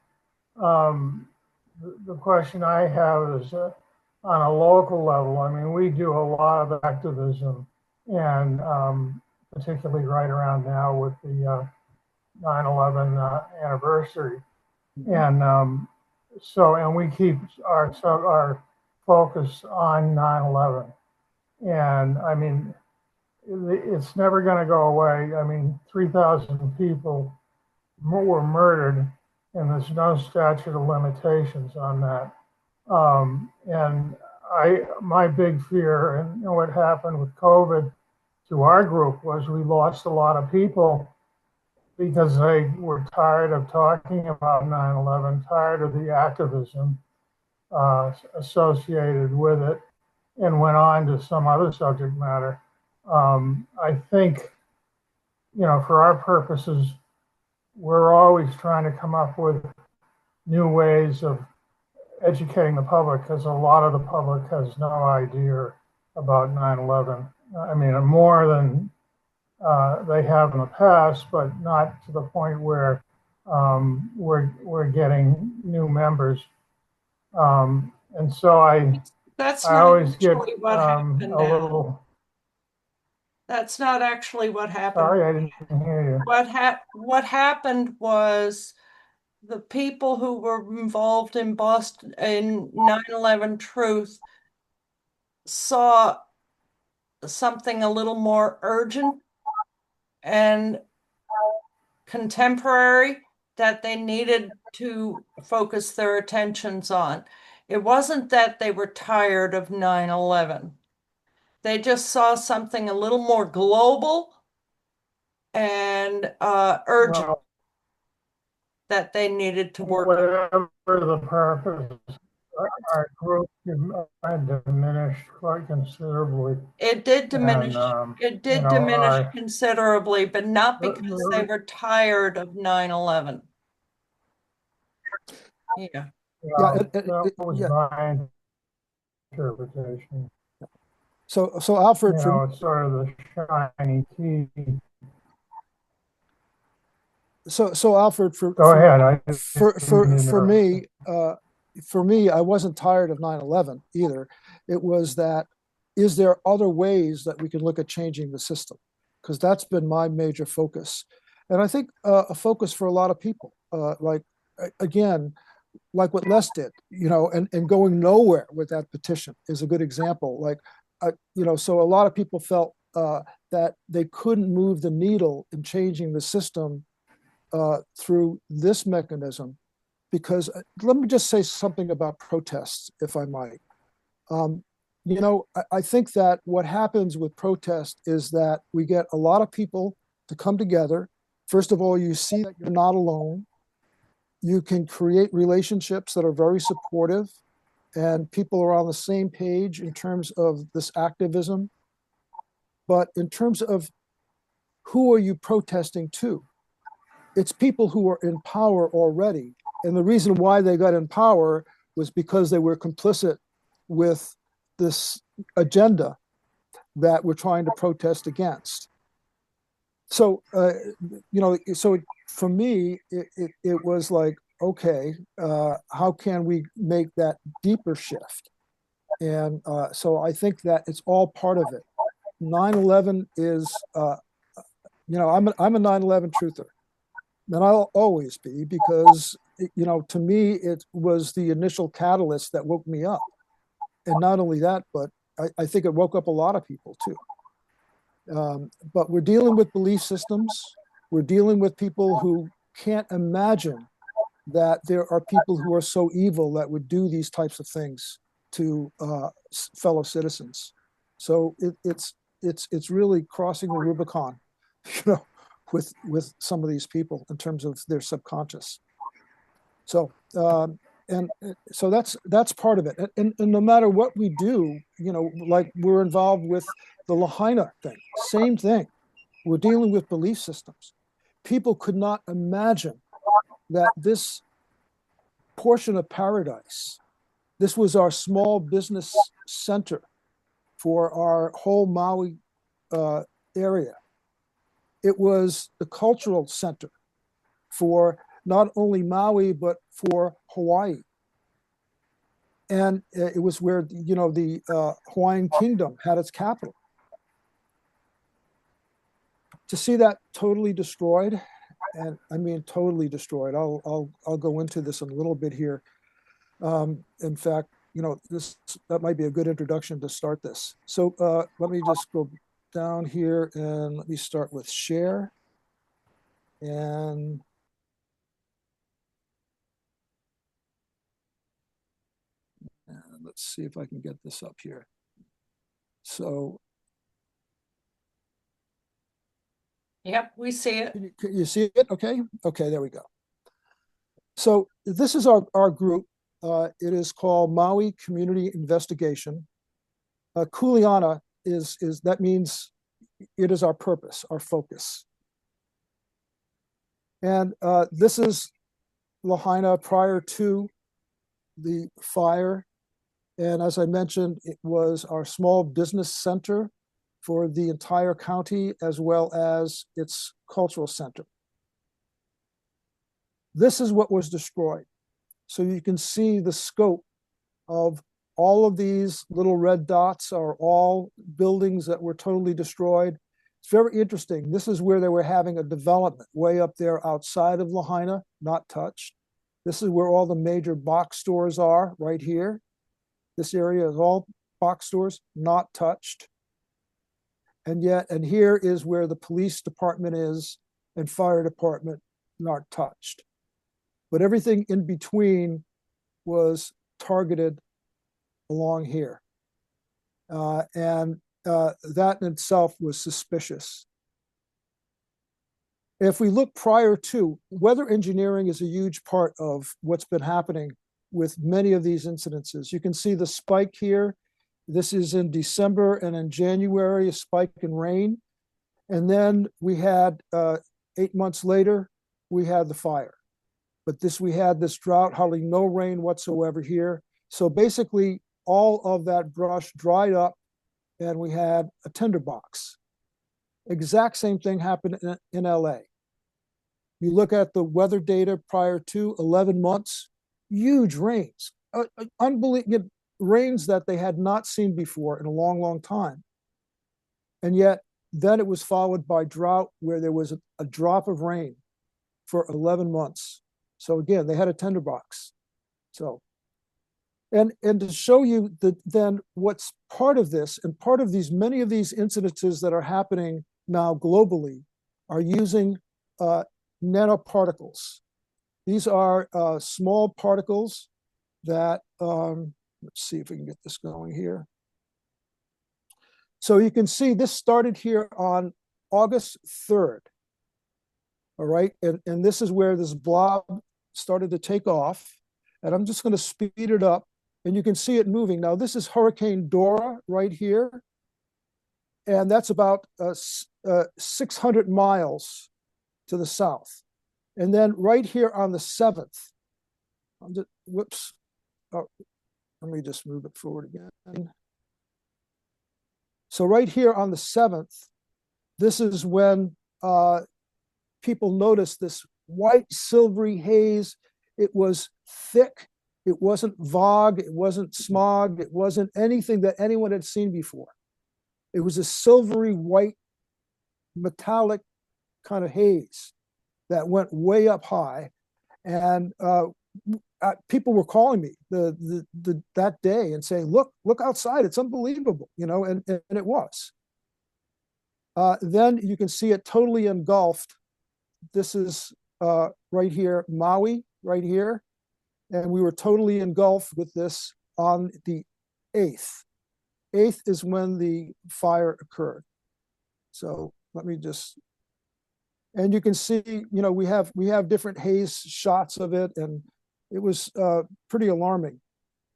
The question I have is, on a local level, I mean, we do a lot of activism, and particularly right around now with the 9/11 anniversary, and and we keep our focus on 9/11, and I mean, it's never going to go away. I mean, 3,000 people were murdered, and there's no statute of limitations on that. And my big fear, and you know, what happened with COVID to our group was we lost a lot of people because they were tired of talking about 9/11, tired of the activism associated with it, and went on to some other subject matter. I think, you know, for our purposes, we're always trying to come up with new ways of educating the public, because a lot of the public has no idea about 9/11. I mean, more than they have in the past, but not to the point where we're getting new members. And so That's I not always get actually what happened a now. little. That's not actually what happened. Sorry, I didn't hear you. What happened was the people who were involved in Boston in 9/11 Truth saw something a little more urgent and contemporary that they needed to focus their attentions on. It wasn't that they were tired of 9/11. They just saw something a little more global and urgent Well, that they needed to work on. whatever the purpose, our group diminished quite considerably. It did diminish. And, It did you know, diminish considerably, but not because they were tired of 9/11. Yeah. That was yeah. my interpretation. So Alfred, You know, it's sort of the shiny key. So Alfred, Go ahead. For me, I wasn't tired of 9/11 either. It was that, is there other ways that we can look at changing the system? Because that's been my major focus. And I think a focus for a lot of people, again, like what Les did, you know, and going nowhere with that petition is a good example. Like, you know, so a lot of people felt that they couldn't move the needle in changing the system through this mechanism, because let me just say something about protests, if I might. You know, I think that what happens with protest is that we get a lot of people to come together. First of all, you see that you're not alone. You can create relationships that are very supportive, and people are on the same page in terms of this activism. But in terms of who are you protesting to? It's people who are in power already. And the reason why they got in power was because they were complicit with this agenda that we're trying to protest against. So, you know, so for me, it was like, okay, how can we make that deeper shift? And so I think that it's all part of it. 9/11 is, you know, I'm a 9/11 truther. And I'll always be, because, you know, to me, it was the initial catalyst that woke me up. And not only that, but I think it woke up a lot of people too. But we're dealing with belief systems. We're dealing with people who can't imagine that there are people who are so evil that would do these types of things to fellow citizens. So it's really crossing the Rubicon, you know, with some of these people in terms of their subconscious. So and so that's part of it. And no matter what we do, you know, like we're involved with the Lahaina thing, same thing. We're dealing with belief systems. People could not imagine that this portion of paradise, this was our small business center for our whole Maui area. It was the cultural center for not only Maui, but for Hawaii. And it was where, the Hawaiian Kingdom had its capital. To see that totally destroyed, and I mean totally destroyed. I'll go into this in a little bit here. In fact, that might be a good introduction to start this. So let me just go down here and let me start with share. And let's see if I can get this up here. So. Yep, we see it. Can you see it? Okay. Okay, there we go. So this is our group. It is called Maui Community Investigation. Kuleana is that means it is our purpose, our focus. And this is Lahaina prior to the fire. And as I mentioned, it was our small business center for the entire county, as well as its cultural center. This is what was destroyed. So you can see the scope of all of these little red dots are all buildings that were totally destroyed. It's very interesting. This is where they were having a development way up there outside of Lahaina, not touched. This is where all the major box stores are, right here. This area is all box stores, not touched. And here is where the police department is and fire department, not touched. But everything in between was targeted along here. That in itself was suspicious. If we look prior to, weather engineering is a huge part of what's been happening with many of these incidences. You can see the spike here. This is in December, and in January, a spike in rain. And then we had 8 months later, we had the fire. But we had this drought, hardly no rain whatsoever here. So basically, all of that brush dried up, and we had a tinderbox. Exact same thing happened in LA. You look at the weather data prior to 11 months, huge rains, unbelievable rains that they had not seen before in a long, long time. And yet, then it was followed by drought where there was a drop of rain for 11 months. So again, they had a tinderbox. So, and to show you then what's part of this, and part of these, many of these incidences that are happening now globally are using nanoparticles. These are small particles that, let's see if we can get this going here. So you can see this started here on August 3rd. All right, and this is where this blob started to take off. And I'm just going to speed it up, and you can see it moving. Now, this is Hurricane Dora right here. And that's about 600 miles to the south. And then right here on the 7th, whoops, oh, let me just move it forward again. So right here on the 7th, this is when people noticed this white silvery haze. It was thick. It wasn't fog. It wasn't smog. It wasn't anything that anyone had seen before. It was a silvery white metallic kind of haze that went way up high. And people were calling me that day and saying, look outside, it's unbelievable, and it was. Then you can see it totally engulfed. This is right here, Maui, right here. And we were totally engulfed with this on the 8th. 8th is when the fire occurred. So let me just, and you can see, we have different haze shots of it, and it was pretty alarming.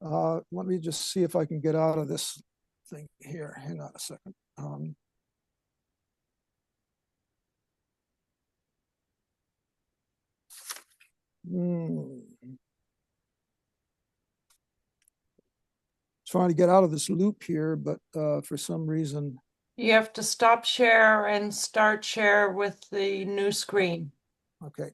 Let me just see if I can get out of this thing here. Hang on a second. Trying to get out of this loop here, but for some reason. You have to stop share and start share with the new screen. Okay.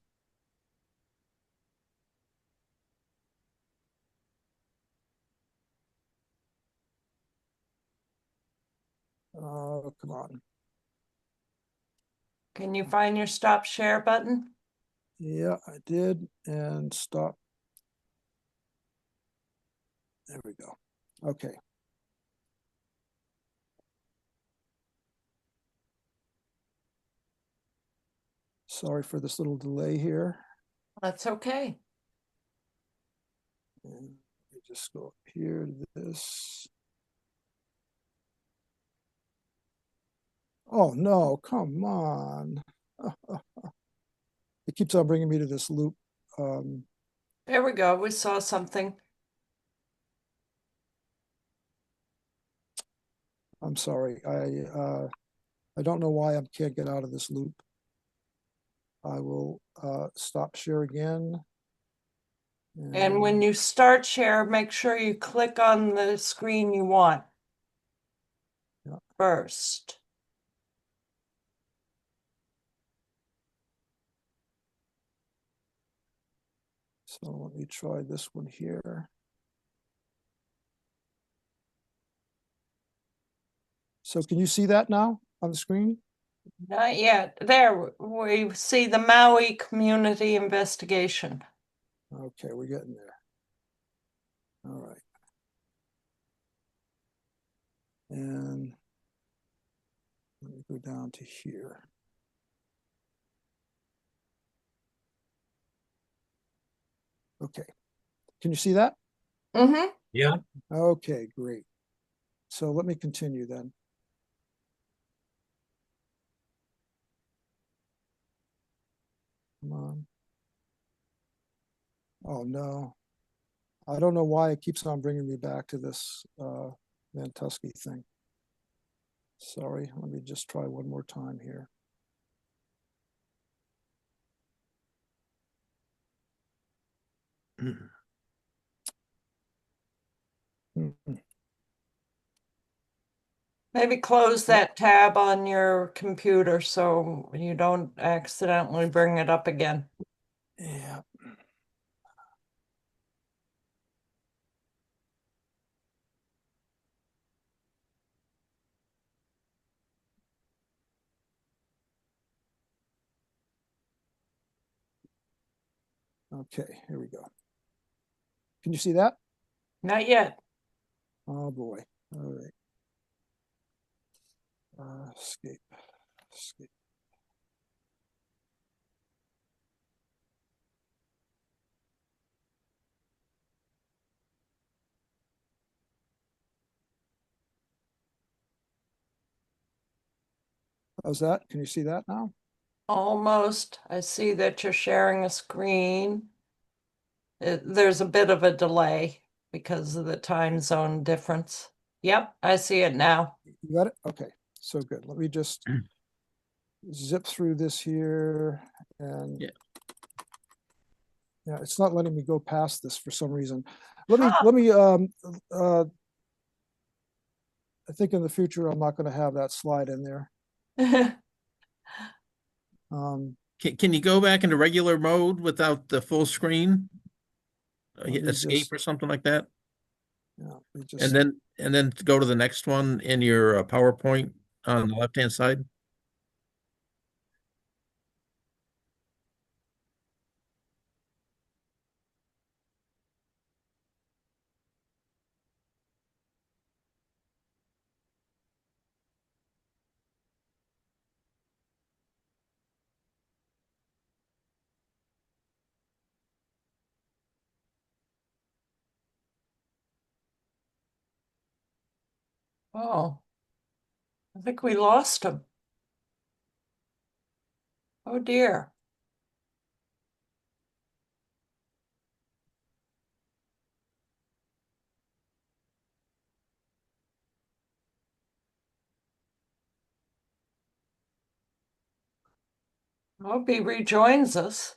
Oh, come on. Can you find your stop share button? Yeah, I did. And stop. There we go. Okay. Sorry for this little delay here. That's okay. And let me just go up here to this. Oh no, come on. It keeps on bringing me to this loop. There we go. We saw something. I'm sorry. I don't know why I can't get out of this loop. I will stop share again. And when you start share, make sure you click on the screen you want first. So let me try this one here. So can you see that now on the screen? Not yet. There, we see the Maui community investigation. Okay, we're getting there. All right. And let me go down to here. Okay. Can you see that? Mm-hmm. Yeah. Okay, great. So let me continue then. Come on. Oh no. I don't know why it keeps on bringing me back to this Mantusky thing. Sorry, let me just try one more time here. Maybe close that tab on your computer so you don't accidentally bring it up again. Yeah. Okay, here we go. Can you see that? Not yet. Oh boy. All right. Escape. Escape. How's that? Can you see that now? Almost. I see that you're sharing a screen. There's a bit of a delay because of the time zone difference. Yep, I see it now. You got it? Okay, so good. Let me just zip through this here and yeah, it's not letting me go past this for some reason. Let me I think in the future I'm not going to have that slide in there. Can you go back into regular mode without the full screen? Hit me escape just- or something like that? Yeah, let me just, And then go to the next one in your PowerPoint on the left-hand side. Oh, I think we lost him. Oh dear. I hope he rejoins us.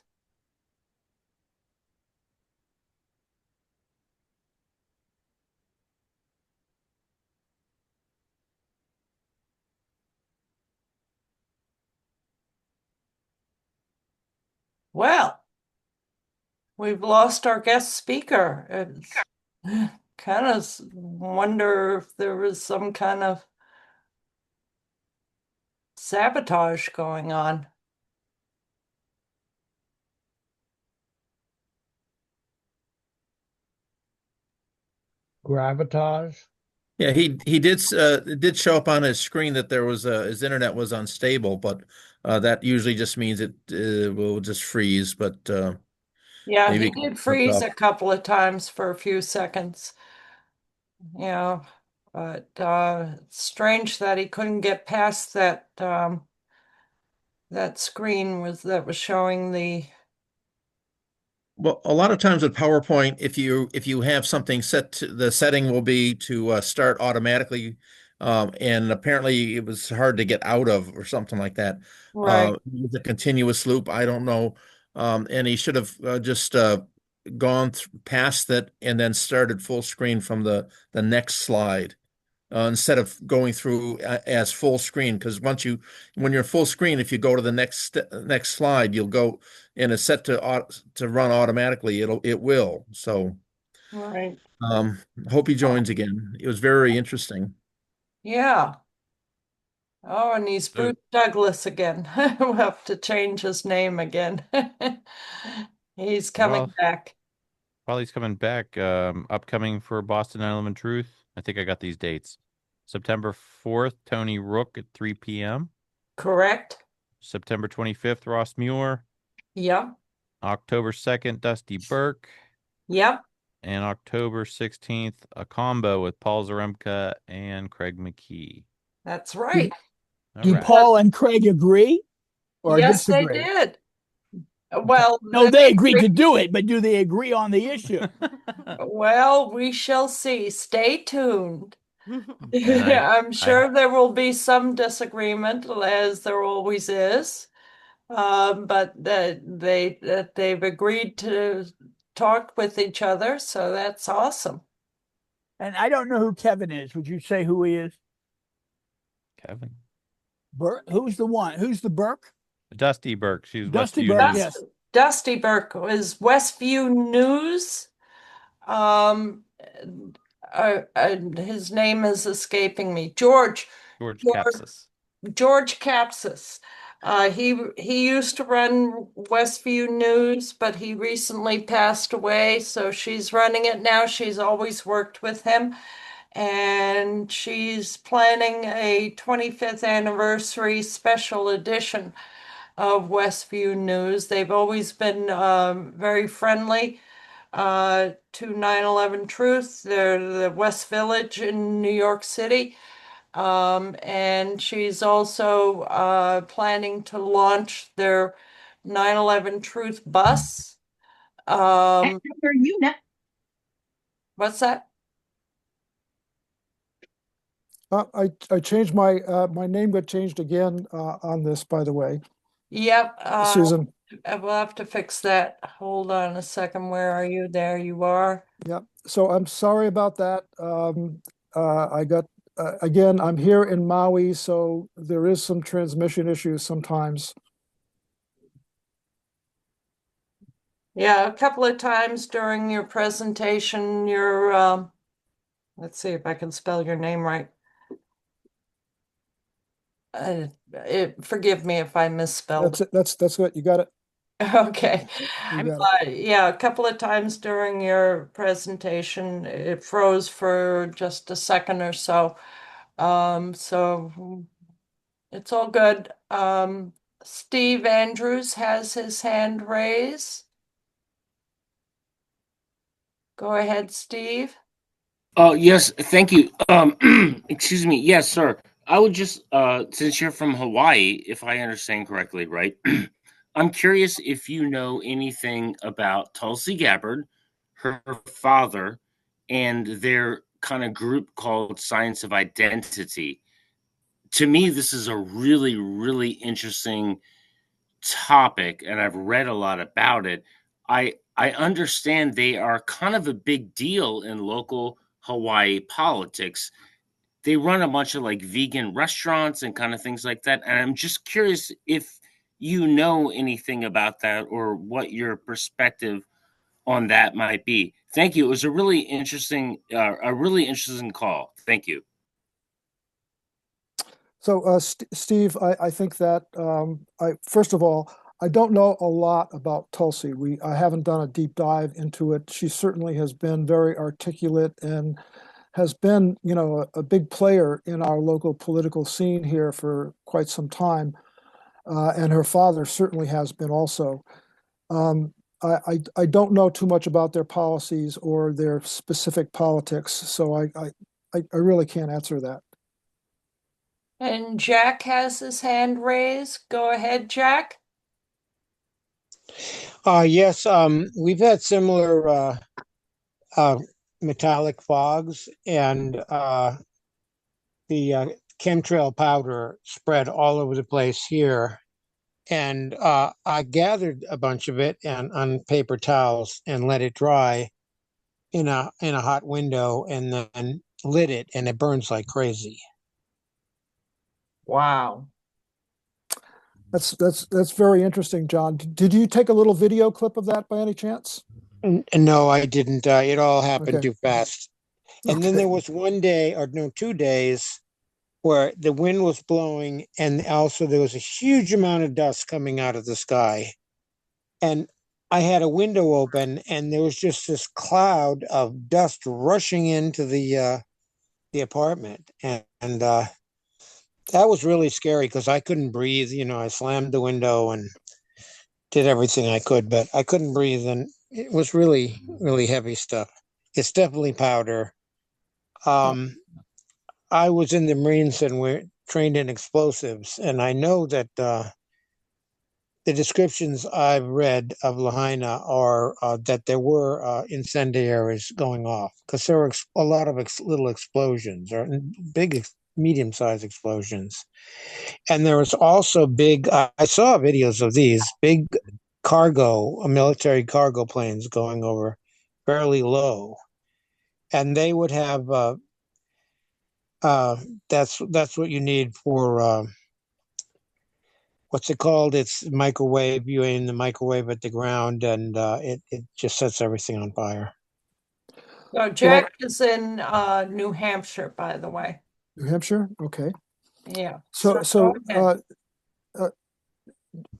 Well, we've lost our guest speaker. It's kind of wonder if there was some kind of sabotage going on. Gravitage. Yeah, he did it did show up on his screen that there was his internet was unstable, but that usually just means it will just freeze. But Yeah, maybe he it got did hooked freeze up. a couple of times for a few seconds. Yeah, but it's strange that he couldn't get past that screen that was showing the. Well, a lot of times with PowerPoint, if you have something set to, the setting will be to start automatically, and apparently it was hard to get out of or something like that. Right. With a continuous loop, I don't know. And he should have just gone past that and then started full screen from the next slide. Instead of going through as full screen, because when you're full screen, if you go to the next slide, you'll go and it's set to run automatically. It will. So Right. hope he joins again. It was very interesting. Yeah. Oh, and he's So, Bruce Douglas again. We'll have to change his name again. He's coming well, back. while he's coming back, upcoming for Boston 9/11 Truth. I think I got these dates. September 4th, Tony Rook at 3 p.m. Correct? September 25th, Ross Muir. Yep. October 2nd, Dusty Burke. Yep. And October 16th, a combo with Paul Zaremka and Craig McKee. That's right. All Do right. Paul and Craig agree or Yes, they disagree? did. Well, No, they agreed to do it, but do they agree on the issue? well, we shall see. Stay tuned. And I'm sure there will be some disagreement, as there always is. But that they've agreed to talk with each other, so that's awesome. And I don't know who Kevin is. Would you say who he is? Kevin. Burke? Who's the one? Who's the Burke? Dusty Burke. She's Dusty Westview Burke, News. yes. Dusty Burke is Westview News. Um, his name is escaping me. George Capsis. George Capsis. He used to run Westview News, but he recently passed away, so she's running it now. She's always worked with him, and she's planning a 25th anniversary special edition of Westview News. They've always been very friendly to 9/11 Truth. They're the West Village in New York City. And she's also planning to launch their 9/11 Truth bus. What's that? I changed my name got changed again on this, by the way. Yep. Susan. We'll have to fix that. Hold on a second. Where are you? There you are. Yep. So I'm sorry about that. I got again, I'm here in Maui, so there is some transmission issues sometimes. Yeah, a couple of times during your presentation, let's see if I can spell your name right. Forgive me if I misspelled. That's good. You got it. Okay. You got it. Yeah, a couple of times during your presentation, it froze for just a second or so. So it's all good. Steve Andrews has his hand raised. Go ahead, Steve. Oh, yes, thank you. Excuse me. Yes, sir. I would just, since you're from Hawaii, if I understand correctly, right? I'm curious if you know anything about Tulsi Gabbard, her father, and their kind of group called Science of Identity. To me, this is a really, really interesting topic, and I've read a lot about it. I understand they are kind of a big deal in local Hawaii politics. They run a bunch of like vegan restaurants and kind of things like that. And I'm just curious if you know anything about that or what your perspective on that might be. Thank you. It was a really interesting call. Thank you. So, Steve, I think that first of all, I don't know a lot about Tulsi. I haven't done a deep dive into it. She certainly has been very articulate and has been, a big player in our local political scene here for quite some time. And her father certainly has been also. I don't know too much about their policies or their specific politics, so I really can't answer that. And Jack has his hand raised. Go ahead, Jack. Yes, we've had similar metallic fogs and the chemtrail powder spread all over the place here. And I gathered a bunch of it and on paper towels and let it dry in a hot window and then lit it, and it burns like crazy. Wow. That's very interesting, John. Did you take a little video clip of that by any chance? No, I didn't. It all happened Okay. too fast. And then Okay. there was one day, or no, 2 days, where the wind was blowing, and also there was a huge amount of dust coming out of the sky. And I had a window open, and there was just this cloud of dust rushing into the apartment, and that was really scary because I couldn't breathe. I slammed the window and did everything I could, but I couldn't breathe, and it was really, really heavy stuff. It's definitely powder. I was in the Marines and we're trained in explosives, and I know that the descriptions I've read of Lahaina are that there were incendiaries going off because there were a lot of little explosions or big, medium-sized explosions. And there was also big, I saw videos of these big military cargo planes going over fairly low. And they would have, that's what you need for, what's it called? It's microwave. You aim the microwave at the ground and it just sets everything on fire. So Jack is in New Hampshire, by the way. New Hampshire? Okay. Yeah. So,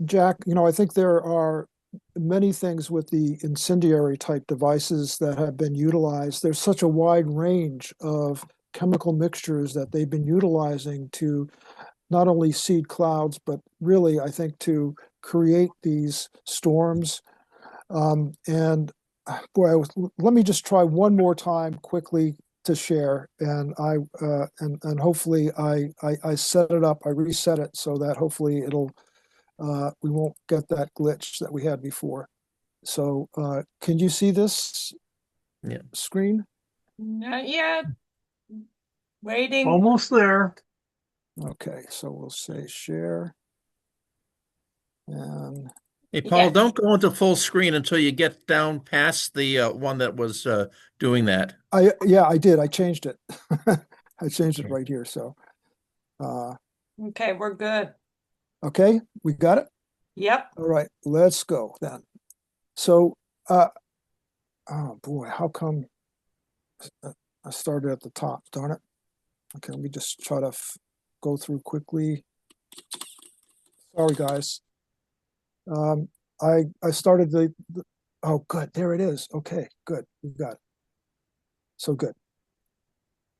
Jack, I think there are many things with the incendiary type devices that have been utilized. There's such a wide range of chemical mixtures that they've been utilizing to not only seed clouds, but really, I think, to create these storms. And boy, let me just try one more time quickly to share, and and hopefully I set it up, I reset it so that hopefully it'll we won't get that glitch that we had before. So can you see this screen? Not yet. Waiting. Almost there. Okay, so we'll say share. And hey, Paul, don't go into full screen until you get down past the one that was doing that. I did. I changed it. I changed it right here. So okay, we're good. Okay, we got it? Yep. All right, let's go then. So oh boy, how come I started at the top, darn it. Okay, let me just try to go through quickly. Sorry, guys. I started the oh, good, there it is. Okay, good, we've got it. So good.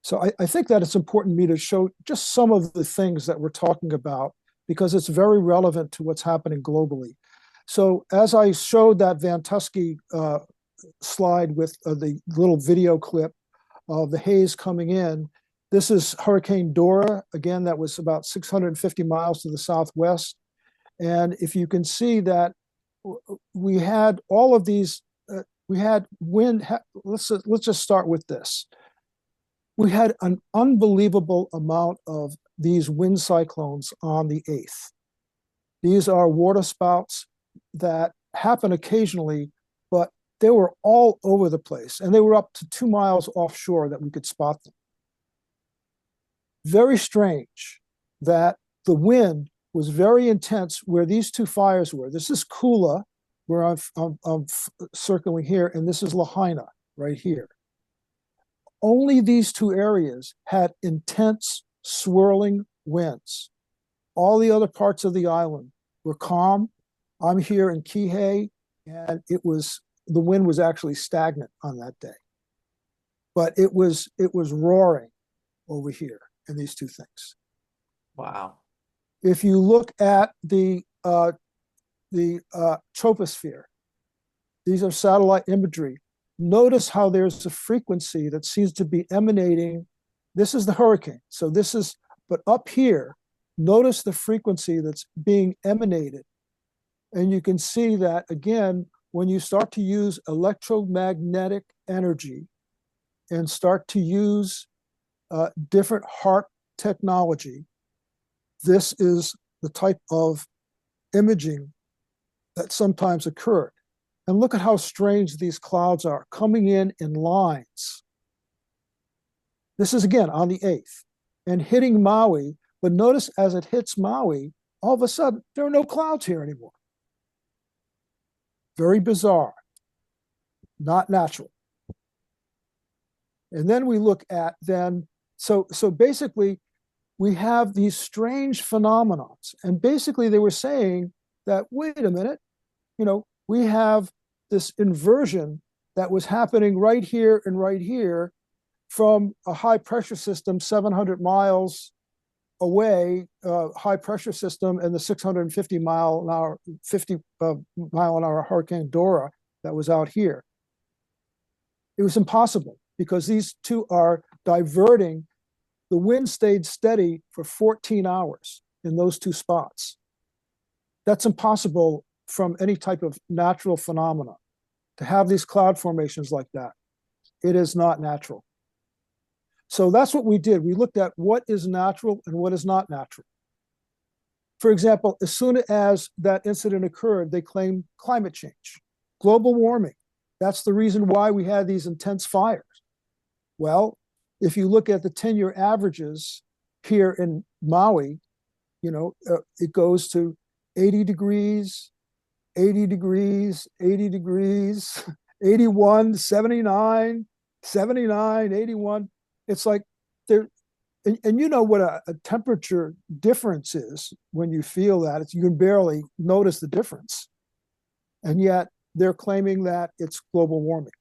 So I think that it's important to me to show just some of the things that we're talking about because it's very relevant to what's happening globally. So as I showed that Van Tusky slide with the little video clip of the haze coming in, this is Hurricane Dora. Again, that was about 650 miles to the southwest. And if you can see that we had all of these, we had wind, let's just start with this. We had an unbelievable amount of these wind cyclones on the 8th. These are water spouts that happen occasionally, but they were all over the place, and they were up to 2 miles offshore that we could spot them. Very strange that the wind was very intense where these two fires were. This is Kula, where I'm circling here, and this is Lahaina right here. Only these two areas had intense swirling winds. All the other parts of the island were calm. I'm here in Kihei, and the wind was actually stagnant on that day. But it was roaring over here in these two things. Wow. If you look at the troposphere, these are satellite imagery. Notice how there's a frequency that seems to be emanating. This is the hurricane. So but up here, notice the frequency that's being emanated. And you can see that, again, when you start to use electromagnetic energy and start to use different HAARP technology, this is the type of imaging that sometimes occurred. And look at how strange these clouds are, coming in lines. This is, again, on the 8th, and hitting Maui. But notice as it hits Maui, all of a sudden, there are no clouds here anymore. Very bizarre, not natural. And then we look at so basically, we have these strange phenomena. And basically, they were saying that, wait a minute, we have this inversion that was happening right here and right here from a high pressure system 700 miles away, high pressure system, and the 650 mile an hour Hurricane Dora that was out here. It was impossible because these two are diverting. The wind stayed steady for 14 hours in those two spots. That's impossible from any type of natural phenomena to have these cloud formations like that. It is not natural. So that's what we did. We looked at what is natural and what is not natural. For example, as soon as that incident occurred, they claimed climate change, global warming. That's the reason why we had these intense fires. Well, if you look at the 10-year averages here in Maui, it goes to 80 degrees, 80 degrees, 80 degrees, 81, 79, 79, 81. It's like there, and you know what a temperature difference is when you feel that. You can barely notice the difference. And yet they're claiming that it's global warming.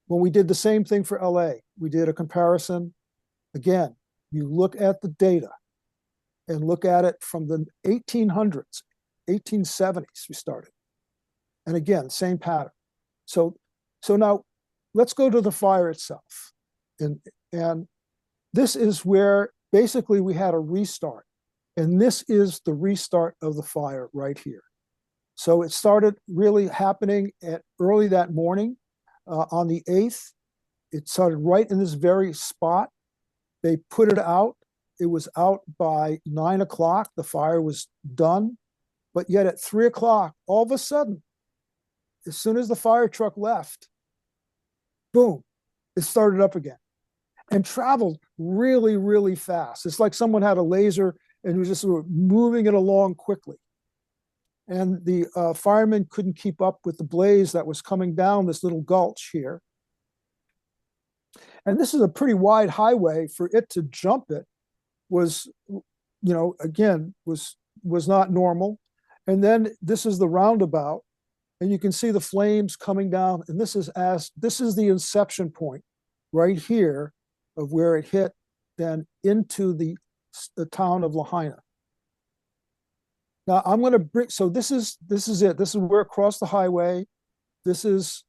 When we did the same thing for LA, we did a comparison. Again, you look at the data and look at it from the 1800s, 1870s we started. And again, same pattern. So now let's go to the fire itself. And this is where basically we had a restart. And this is the restart of the fire right here. So it started really happening early that morning on the 8th. It started right in this very spot. They put it out. It was out by 9 o'clock. The fire was done. But yet at 3 o'clock, all of a sudden, as soon as the fire truck left, boom, it started up again and traveled really, really fast. It's like someone had a laser and was just sort of moving it along quickly. And the firemen couldn't keep up with the blaze that was coming down this little gulch here. And this is a pretty wide highway. For it to jump it was, again, was not normal. And then this is the roundabout, and you can see the flames coming down. And this is the inception point right here of where it hit, then into the town of Lahaina. Now I'm going to bring, so this is it. This is where across the highway. This is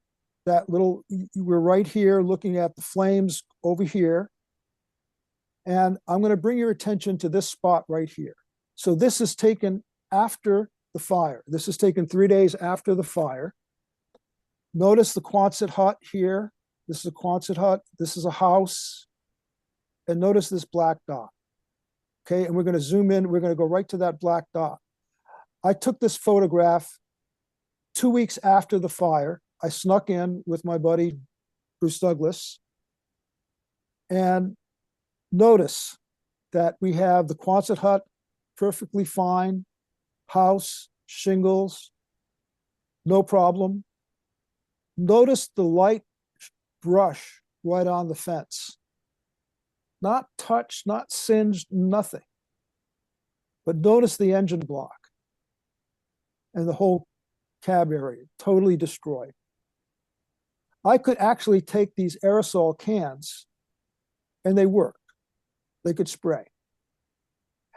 that little, we're right here looking at the flames over here. And I'm going to bring your attention to this spot right here. So this is taken after the fire. This is taken 3 days after the fire. Notice the Quonset hut here. This is a Quonset hut. This is a house. And notice this black dot. Okay, and we're going to zoom in. We're going to go right to that black dot. I took this photograph 2 weeks after the fire. I snuck in with my buddy, Bruce Douglas. And notice that we have the Quonset hut, perfectly fine, house, shingles, no problem. Notice the light brush right on the fence. Not touched, not singed, nothing. But notice the engine block and the whole cab area totally destroyed. I could actually take these aerosol cans and they work. They could spray.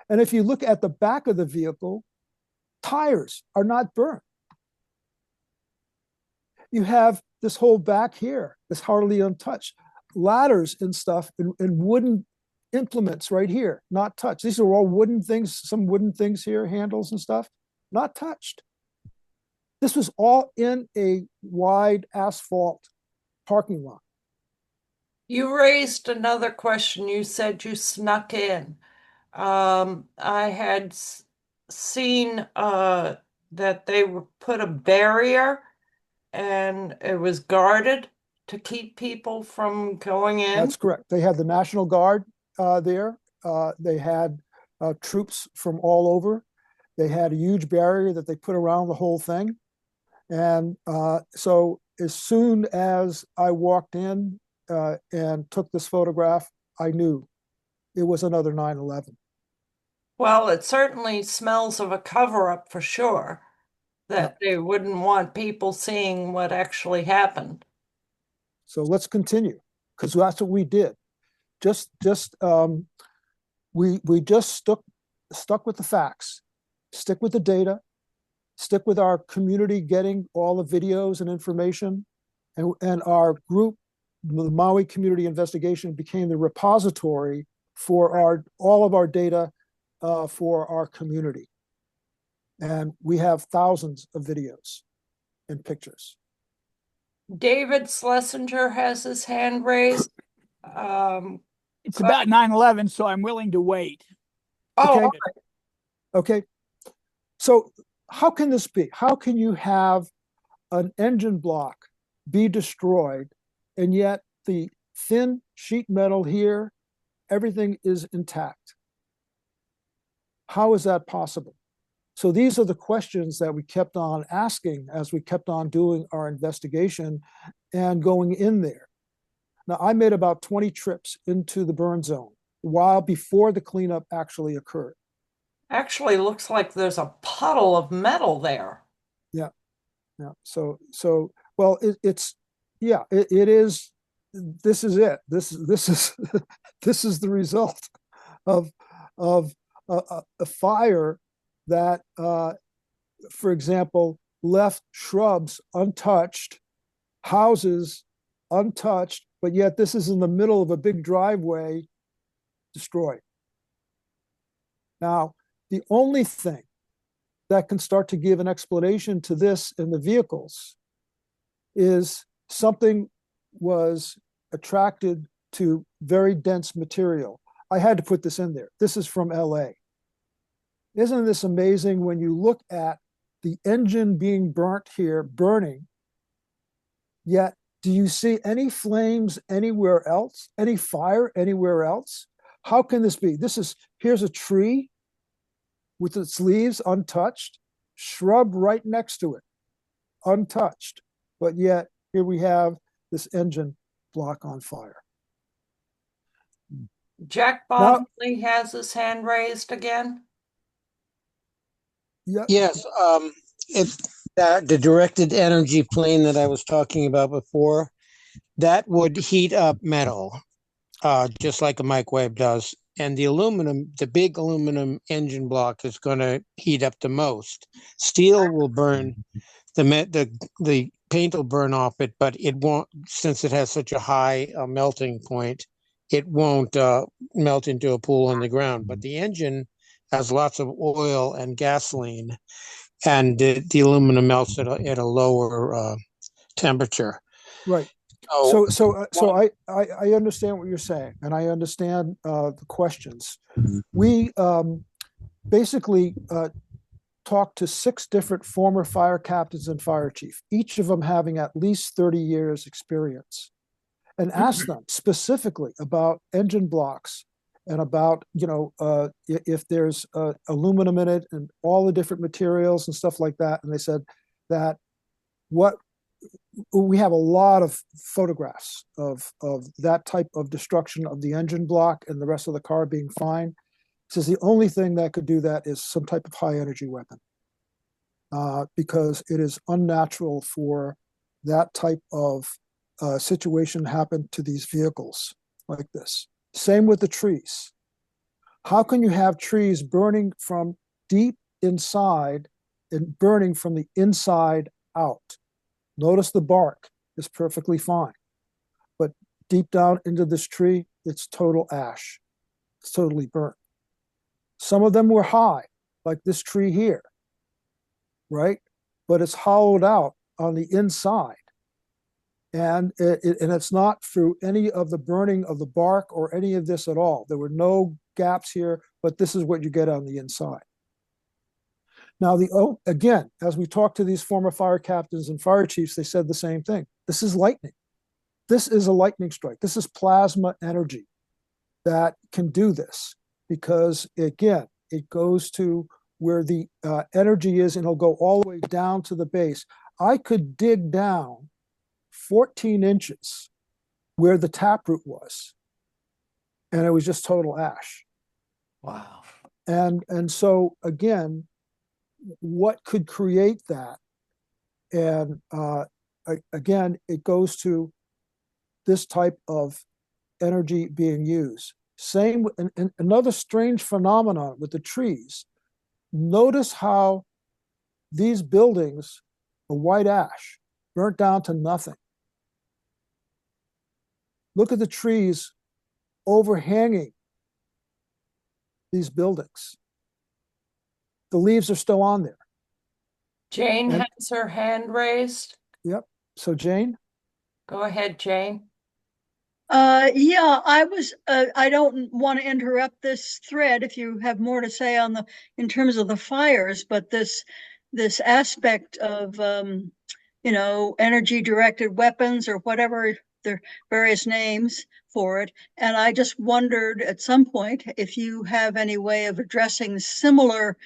And if you look at the back of the vehicle, tires are not burnt. You have this whole back here that's hardly untouched. Ladders and stuff and wooden implements right here, not touched. These are all wooden things, some wooden things here, handles and stuff, not touched. This was all in a wide asphalt parking lot. You raised another question. You said you snuck in. I had seen that they put a barrier and it was guarded to keep people from going in. That's correct. They had the National Guard there. They had troops from all over. They had a huge barrier that they put around the whole thing. And so as soon as I walked in and took this photograph, I knew it was another 9/11. Well, it certainly smells of a cover-up for sure, that they wouldn't want people seeing what actually happened. So let's continue, because that's what we did. We just stuck with the facts, stick with the data, stick with our community getting all the videos and information, and our group, the Maui Community Investigation, became the repository for all of our data for our community. And we have thousands of videos and pictures. David Schlesinger has his hand raised. It's about 9/11, so I'm willing to wait. Oh, okay. Okay. So how can this be? How can you have an engine block be destroyed and yet the thin sheet metal here, everything is intact? How is that possible? So these are the questions that we kept on asking as we kept on doing our investigation and going in there. Now, I made about 20 trips into the burn zone while before the cleanup actually occurred. actually looks like there's a puddle of metal there. Yeah. So well, it is. This is it. This is this is the result of a fire that, for example, left shrubs untouched, houses untouched, but yet this is in the middle of a big driveway, destroyed. Now, the only thing that can start to give an explanation to this in the vehicles is something was attracted to very dense material. I had to put this in there. This is from LA. Isn't this amazing when you look at the engine being burnt here, burning, yet do you see any flames anywhere else, any fire anywhere else? How can this be? Here's a tree with its leaves untouched, shrub right next to it, untouched. But yet here we have this engine block on fire. Jack Bosley has his hand raised again. Yeah. Yes, it's the directed energy plane that I was talking about before, that would heat up metal, just like a microwave does. And the aluminum, the big aluminum engine block is going to heat up the most. Steel will burn, the paint will burn off it, but it won't, since it has such a high melting point, it won't melt into a pool on the ground. But the engine has lots of oil and gasoline, and the aluminum melts at a lower temperature. Right. So I understand what you're saying, and I understand the questions. We basically talked to 6 different former fire captains and fire chief, each of them having at least 30 years experience, and asked them specifically about engine blocks and about, if there's aluminum in it and all the different materials and stuff like that. And they said that we have a lot of photographs of that type of destruction of the engine block and the rest of the car being fine. says the only thing that could do that is some type of high energy weapon, because it is unnatural for that type of situation to happen to these vehicles like this. Same with the trees. How can you have trees burning from deep inside and burning from the inside out? Notice the bark is perfectly fine, but deep down into this tree, it's total ash. It's totally burnt. Some of them were high, like this tree here, right? But it's hollowed out on the inside. And it's not through any of the burning of the bark or any of this at all. There were no gaps here, but this is what you get on the inside. Now, again, as we talked to these former fire captains and fire chiefs, they said the same thing. This is lightning. This is a lightning strike. This is plasma energy that can do this, because, again, it goes to where the energy is, and it'll go all the way down to the base. I could dig down 14 inches where the taproot was, and it was just total ash. Wow. And so, again, what could create that? And again, it goes to this type of energy being used. Same, and another strange phenomenon with the trees. Notice how these buildings are white ash, burnt down to nothing. Look at the trees overhanging these buildings. The leaves are still on there. Jane has her hand raised. Yep. So Jane? Go ahead, Jane. Yeah, I don't want to interrupt this thread if you have more to say in terms of the fires, but this aspect of, energy directed weapons or whatever their various names for it. And I just wondered at some point if you have any way of addressing similar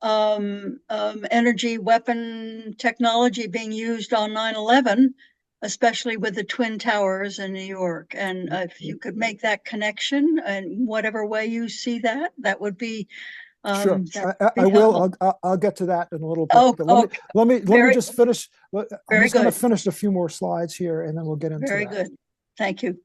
energy weapon technology being used on 9/11, especially with the Twin Towers in New York. And if you could make that connection in whatever way you see that, that would be sure. I will. I'll get to that in a little bit. Oh, but let me just finish. I'm just going to finish a few more slides here, and then we'll get into very that. good. Thank you.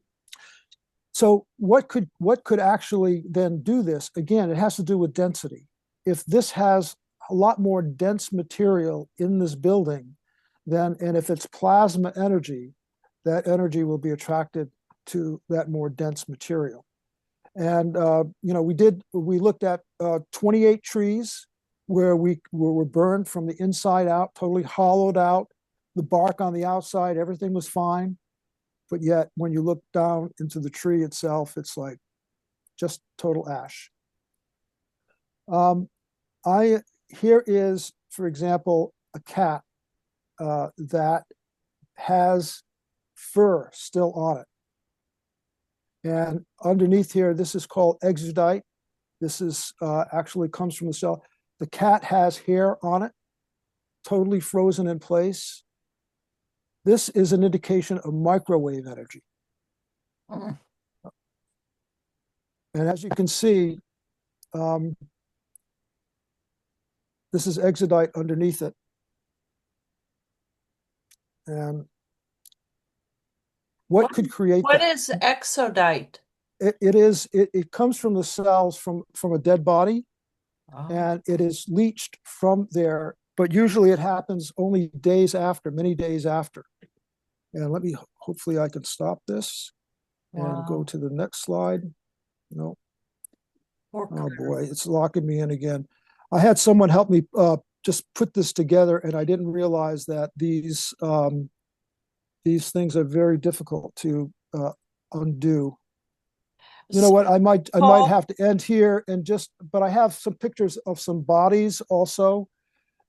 So what could actually then do this? Again, it has to do with density. If this has a lot more dense material in this building, then, and if it's plasma energy, that energy will be attracted to that more dense material. And we looked at 28 trees where we were burned from the inside out, totally hollowed out, the bark on the outside, everything was fine. But yet when you look down into the tree itself, it's like just total ash. Here is, for example, a cat that has fur still on it. And underneath here, this is called exudite. This is actually comes from the cell. The cat has hair on it, totally frozen in place. This is an indication of microwave energy. And as you can see, this is exudite underneath it. And what could create what that? Is exudite? It comes from the cells from a dead body, and it is leached from there, but usually it happens only days after, many days after. And hopefully I can stop this and go to the next slide. No. Oh boy, it's locking me in again. I had someone help me just put this together, and I didn't realize that these things are very difficult to undo. You know what? I might have to end here but I have some pictures of some bodies also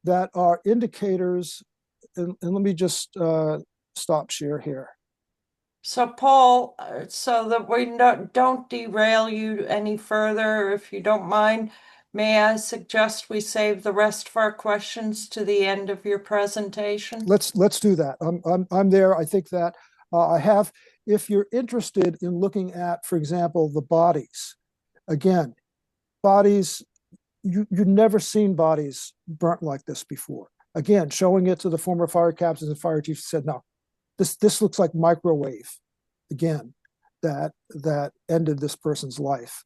that are indicators. And let me just stop share here. So Paul, so that we don't derail you any further, if you don't mind, may I suggest we save the rest of our questions to the end of your presentation? Let's do that. I'm there. I think that I have. If you're interested in looking at, for example, the bodies, again, bodies, you've never seen bodies burnt like this before. Again, showing it to the former fire captains and fire chiefs said, no, this looks like microwave, again, that ended this person's life.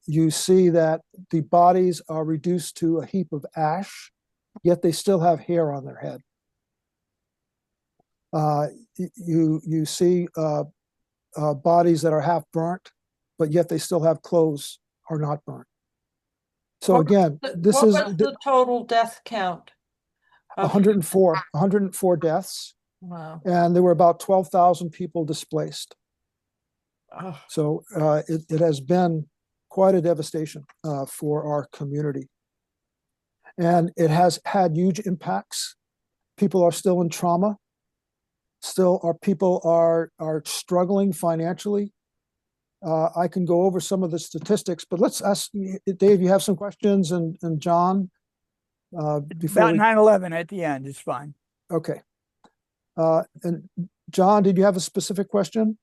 You see that the bodies are reduced to a heap of ash, yet they still have hair on their head. You see bodies that are half burnt, but yet they still have clothes are not burnt. So again, what was the total death count? 104 deaths. Wow. And there were about 12,000 people displaced. Oh. So it has been quite a devastation for our community. And it has had huge impacts. People are still in trauma. Still, our people are struggling financially. I can go over some of the statistics, but let's ask Dave. You have some questions, and John. About 9/11 at the end is fine. Okay. And John, did you have a specific question?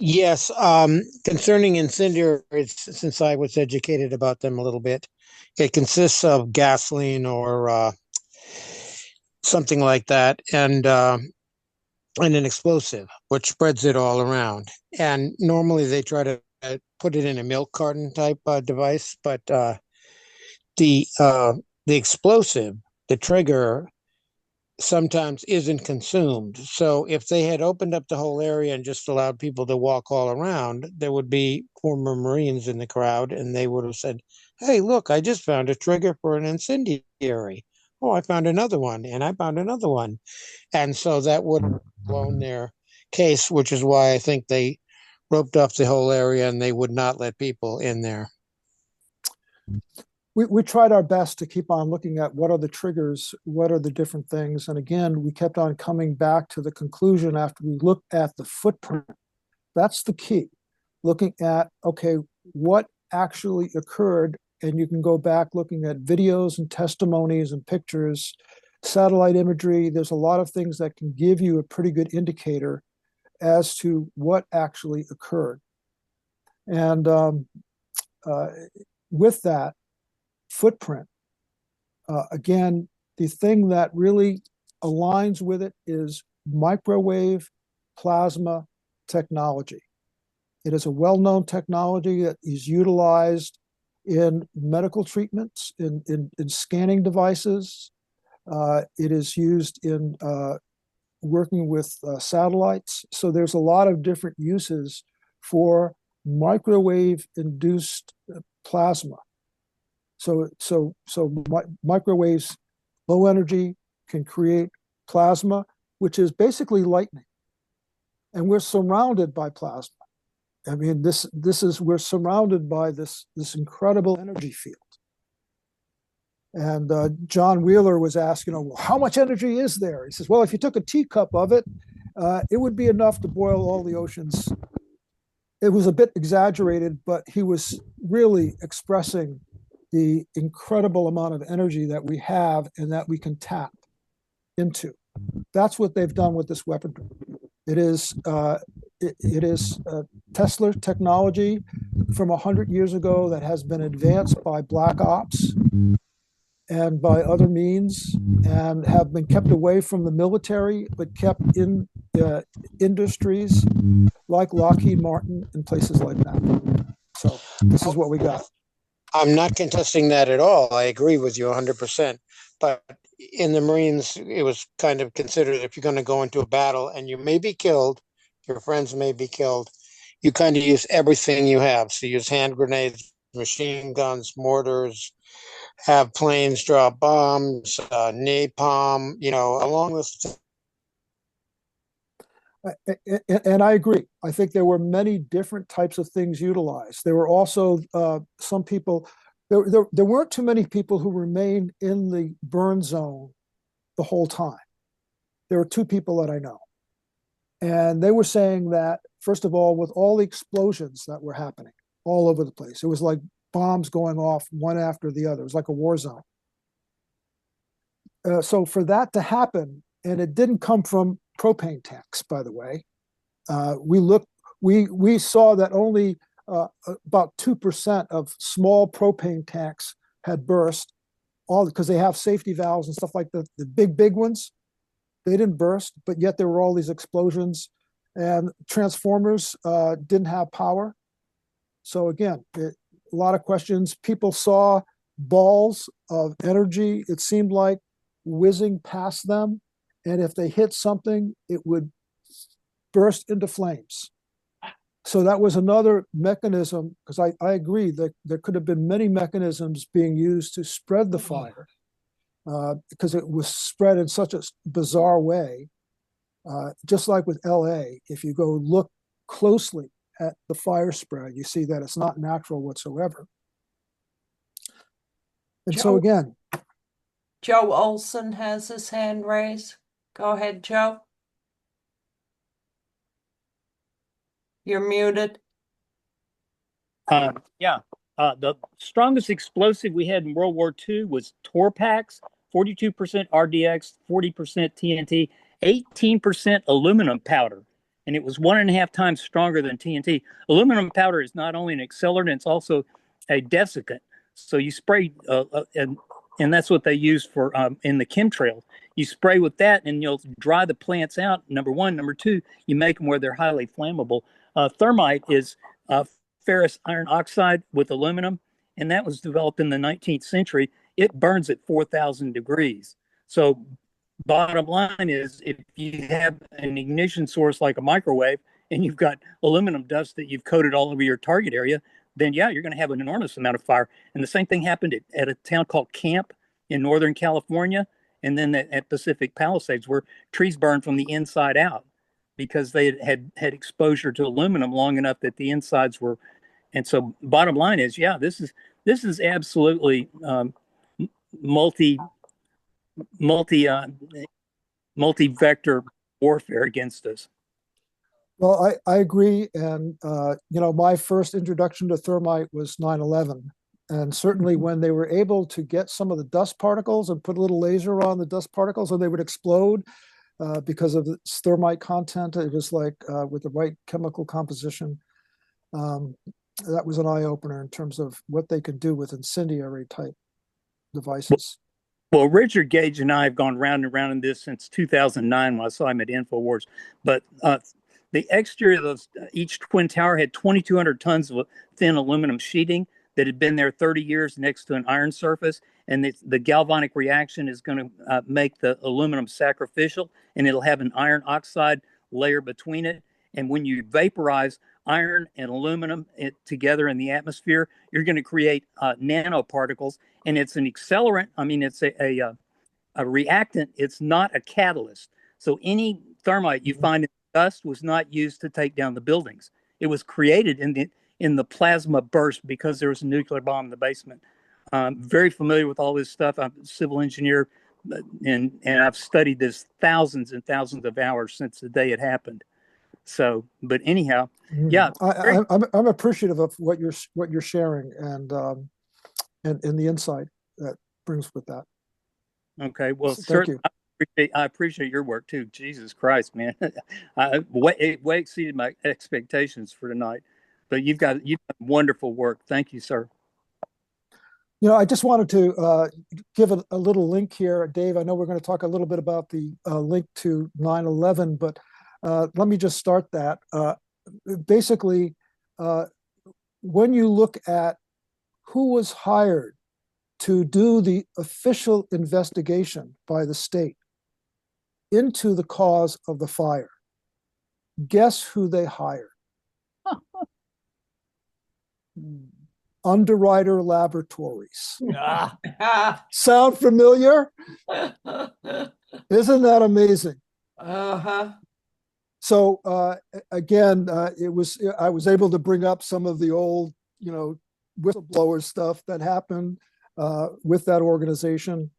Yes, concerning incendiaries, since I was educated about them a little bit, it consists of gasoline or something like that, and an explosive, which spreads it all around. And normally they try to put it in a milk carton type device, but the explosive, the trigger, sometimes isn't consumed. So if they had opened up the whole area and just allowed people to walk all around, there would be former Marines in the crowd, and they would have said, hey, look, I just found a trigger for an incendiary. Oh, I found another one, and I found another one. And so that would have blown their case, which is why I think they roped off the whole area and they would not let people in there. We tried our best to keep on looking at what are the triggers, what are the different things. And again, we kept on coming back to the conclusion after we looked at the footprint. That's the key. Looking at, okay, what actually occurred. And you can go back looking at videos and testimonies and pictures, satellite imagery. There's a lot of things that can give you a pretty good indicator as to what actually occurred. And with that footprint, again, the thing that really aligns with it is microwave plasma technology. It is a well-known technology that is utilized in medical treatments, in scanning devices. It is used in working with satellites. So there's a lot of different uses for microwave-induced plasma. So microwaves, low energy, can create plasma, which is basically lightning. And we're surrounded by plasma. I mean, we're surrounded by this incredible energy field. And John Wheeler was asked, well, how much energy is there? He says, well, if you took a teacup of it, it would be enough to boil all the oceans. It was a bit exaggerated, but he was really expressing the incredible amount of energy that we have and that we can tap into. That's what they've done with this weaponry. It is Tesla technology from 100 years ago that has been advanced by black ops and by other means, and have been kept away from the military, but kept in industries like Lockheed Martin and places like that. So this is what we got. I'm not contesting that at all. I agree with you 100%. But in the Marines, it was kind of considered if you're going to go into a battle and you may be killed, your friends may be killed, you kind of use everything you have. So you use hand grenades, machine guns, mortars, have planes drop bombs, napalm, along with. And I agree. I think there were many different types of things utilized. There were also some people, there weren't too many people who remained in the burn zone the whole time. There were two people that I know. And they were saying that, first of all, with all the explosions that were happening all over the place, it was like bombs going off one after the other. It was like a war zone. So for that to happen, and it didn't come from propane tanks, by the way. We saw that only about 2% of small propane tanks had burst, all because they have safety valves and stuff like the big ones. They didn't burst, but yet there were all these explosions, and transformers didn't have power. So again, a lot of questions. People saw balls of energy, it seemed like, whizzing past them, and if they hit something, it would burst into flames. So that was another mechanism, because I agree that there could have been many mechanisms being used to spread the fire, because it was spread in such a bizarre way. Just like with LA, if you go look closely at the fire spread, you see that it's not natural whatsoever. And so again, Joe Olson has his hand raised. Go ahead, Joe. You're muted. The strongest explosive we had in World War II was Torpax, 42% RDX, 40% TNT, 18% aluminum powder. And it was 1.5 times stronger than TNT. Aluminum powder is not only an accelerant, it's also a desiccant. So you spray, and that's what they use for in the chemtrails. You spray with that and you'll dry the plants out, number one. Number two, you make them where they're highly flammable. Thermite is ferrous iron oxide with aluminum, and that was developed in the 19th century. It burns at 4,000 degrees. So bottom line is, if you have an ignition source like a microwave and you've got aluminum dust that you've coated all over your target area, then yeah, you're going to have an enormous amount of fire. And the same thing happened at a town called Camp in Northern California, and then at Pacific Palisades, where trees burned from the inside out because they had exposure to aluminum long enough that the insides were. And so bottom line is, yeah, this is absolutely multi-vector warfare against us. well, I agree. And, my first introduction to thermite was 9/11. And certainly when they were able to get some of the dust particles and put a little laser on the dust particles and they would explode because of its thermite content, it was like with the right chemical composition. That was an eye-opener in terms of what they could do with incendiary type devices. Well, Richard Gage and I have gone round and round in this since 2009 when I saw him at InfoWars. But the exterior of each twin tower had 2,200 tons of thin aluminum sheeting that had been there 30 years next to an iron surface. And the galvanic reaction is going to make the aluminum sacrificial, and it'll have an iron oxide layer between it. And when you vaporize iron and aluminum together in the atmosphere, you're going to create nanoparticles. And it's an accelerant. I mean, it's a reactant. It's not a catalyst. So any thermite you find in the dust was not used to take down the buildings. It was created in the plasma burst because there was a nuclear bomb in the basement. Very familiar with all this stuff. I'm a civil engineer, and I've studied this thousands and thousands of hours since the day it happened. So, but anyhow, yeah, I'm appreciative of what you're sharing and the insight that brings with that. Okay, well, So thank you. I appreciate your work too. Jesus Christ, man, it way exceeded my expectations for tonight. But you've got wonderful work. Thank you, sir. I just wanted to give a little link here, Dave. I know we're going to talk a little bit about the link to 9/11, but let me just start that. Basically, when you look at who was hired to do the official investigation by the state into the cause of the fire, guess who they hired? Underwriter Laboratories. Sound familiar? Isn't that amazing? Uh-huh. So again, I was able to bring up some of the old, whistleblower stuff that happened with that organization.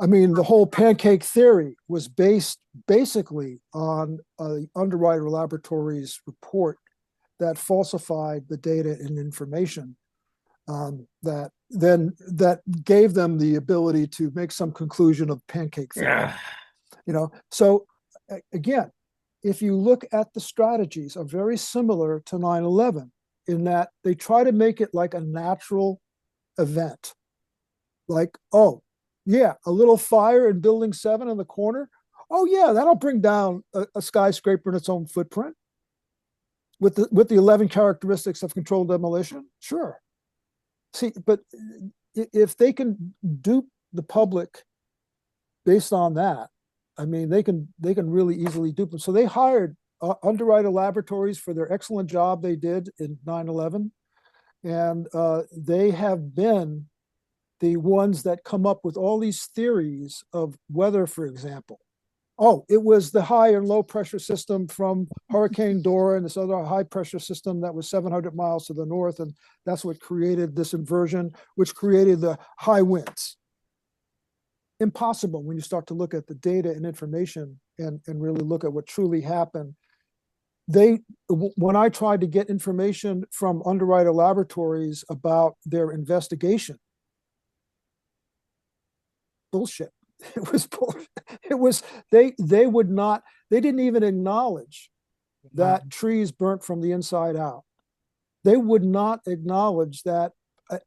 I mean, the whole pancake theory was based basically on Underwriter Laboratories report that falsified the data and information that gave them the ability to make some conclusion of pancake theory. So again, if you look at the strategies are very similar to 9/11. in that they try to make it like a natural event. Like, oh, yeah, a little fire in building 7 in the corner. Oh, yeah, that'll bring down a skyscraper in its own footprint with the 11 characteristics of controlled demolition. Sure. See, but if they can dupe the public based on that, I mean, they can really easily dupe them. So they hired Underwriter Laboratories for their excellent job they did in 9/11. And they have been the ones that come up with all these theories of weather, for example. Oh, it was the high and low pressure system from Hurricane Dora and this other high pressure system that was 700 miles to the north. And that's what created this inversion, which created the high winds. Impossible when you start to look at the data and information and really look at what truly happened. When I tried to get information from Underwriter Laboratories about their investigation, bullshit. It was bullshit. It was they didn't even acknowledge that trees burnt from the inside out. They would not acknowledge that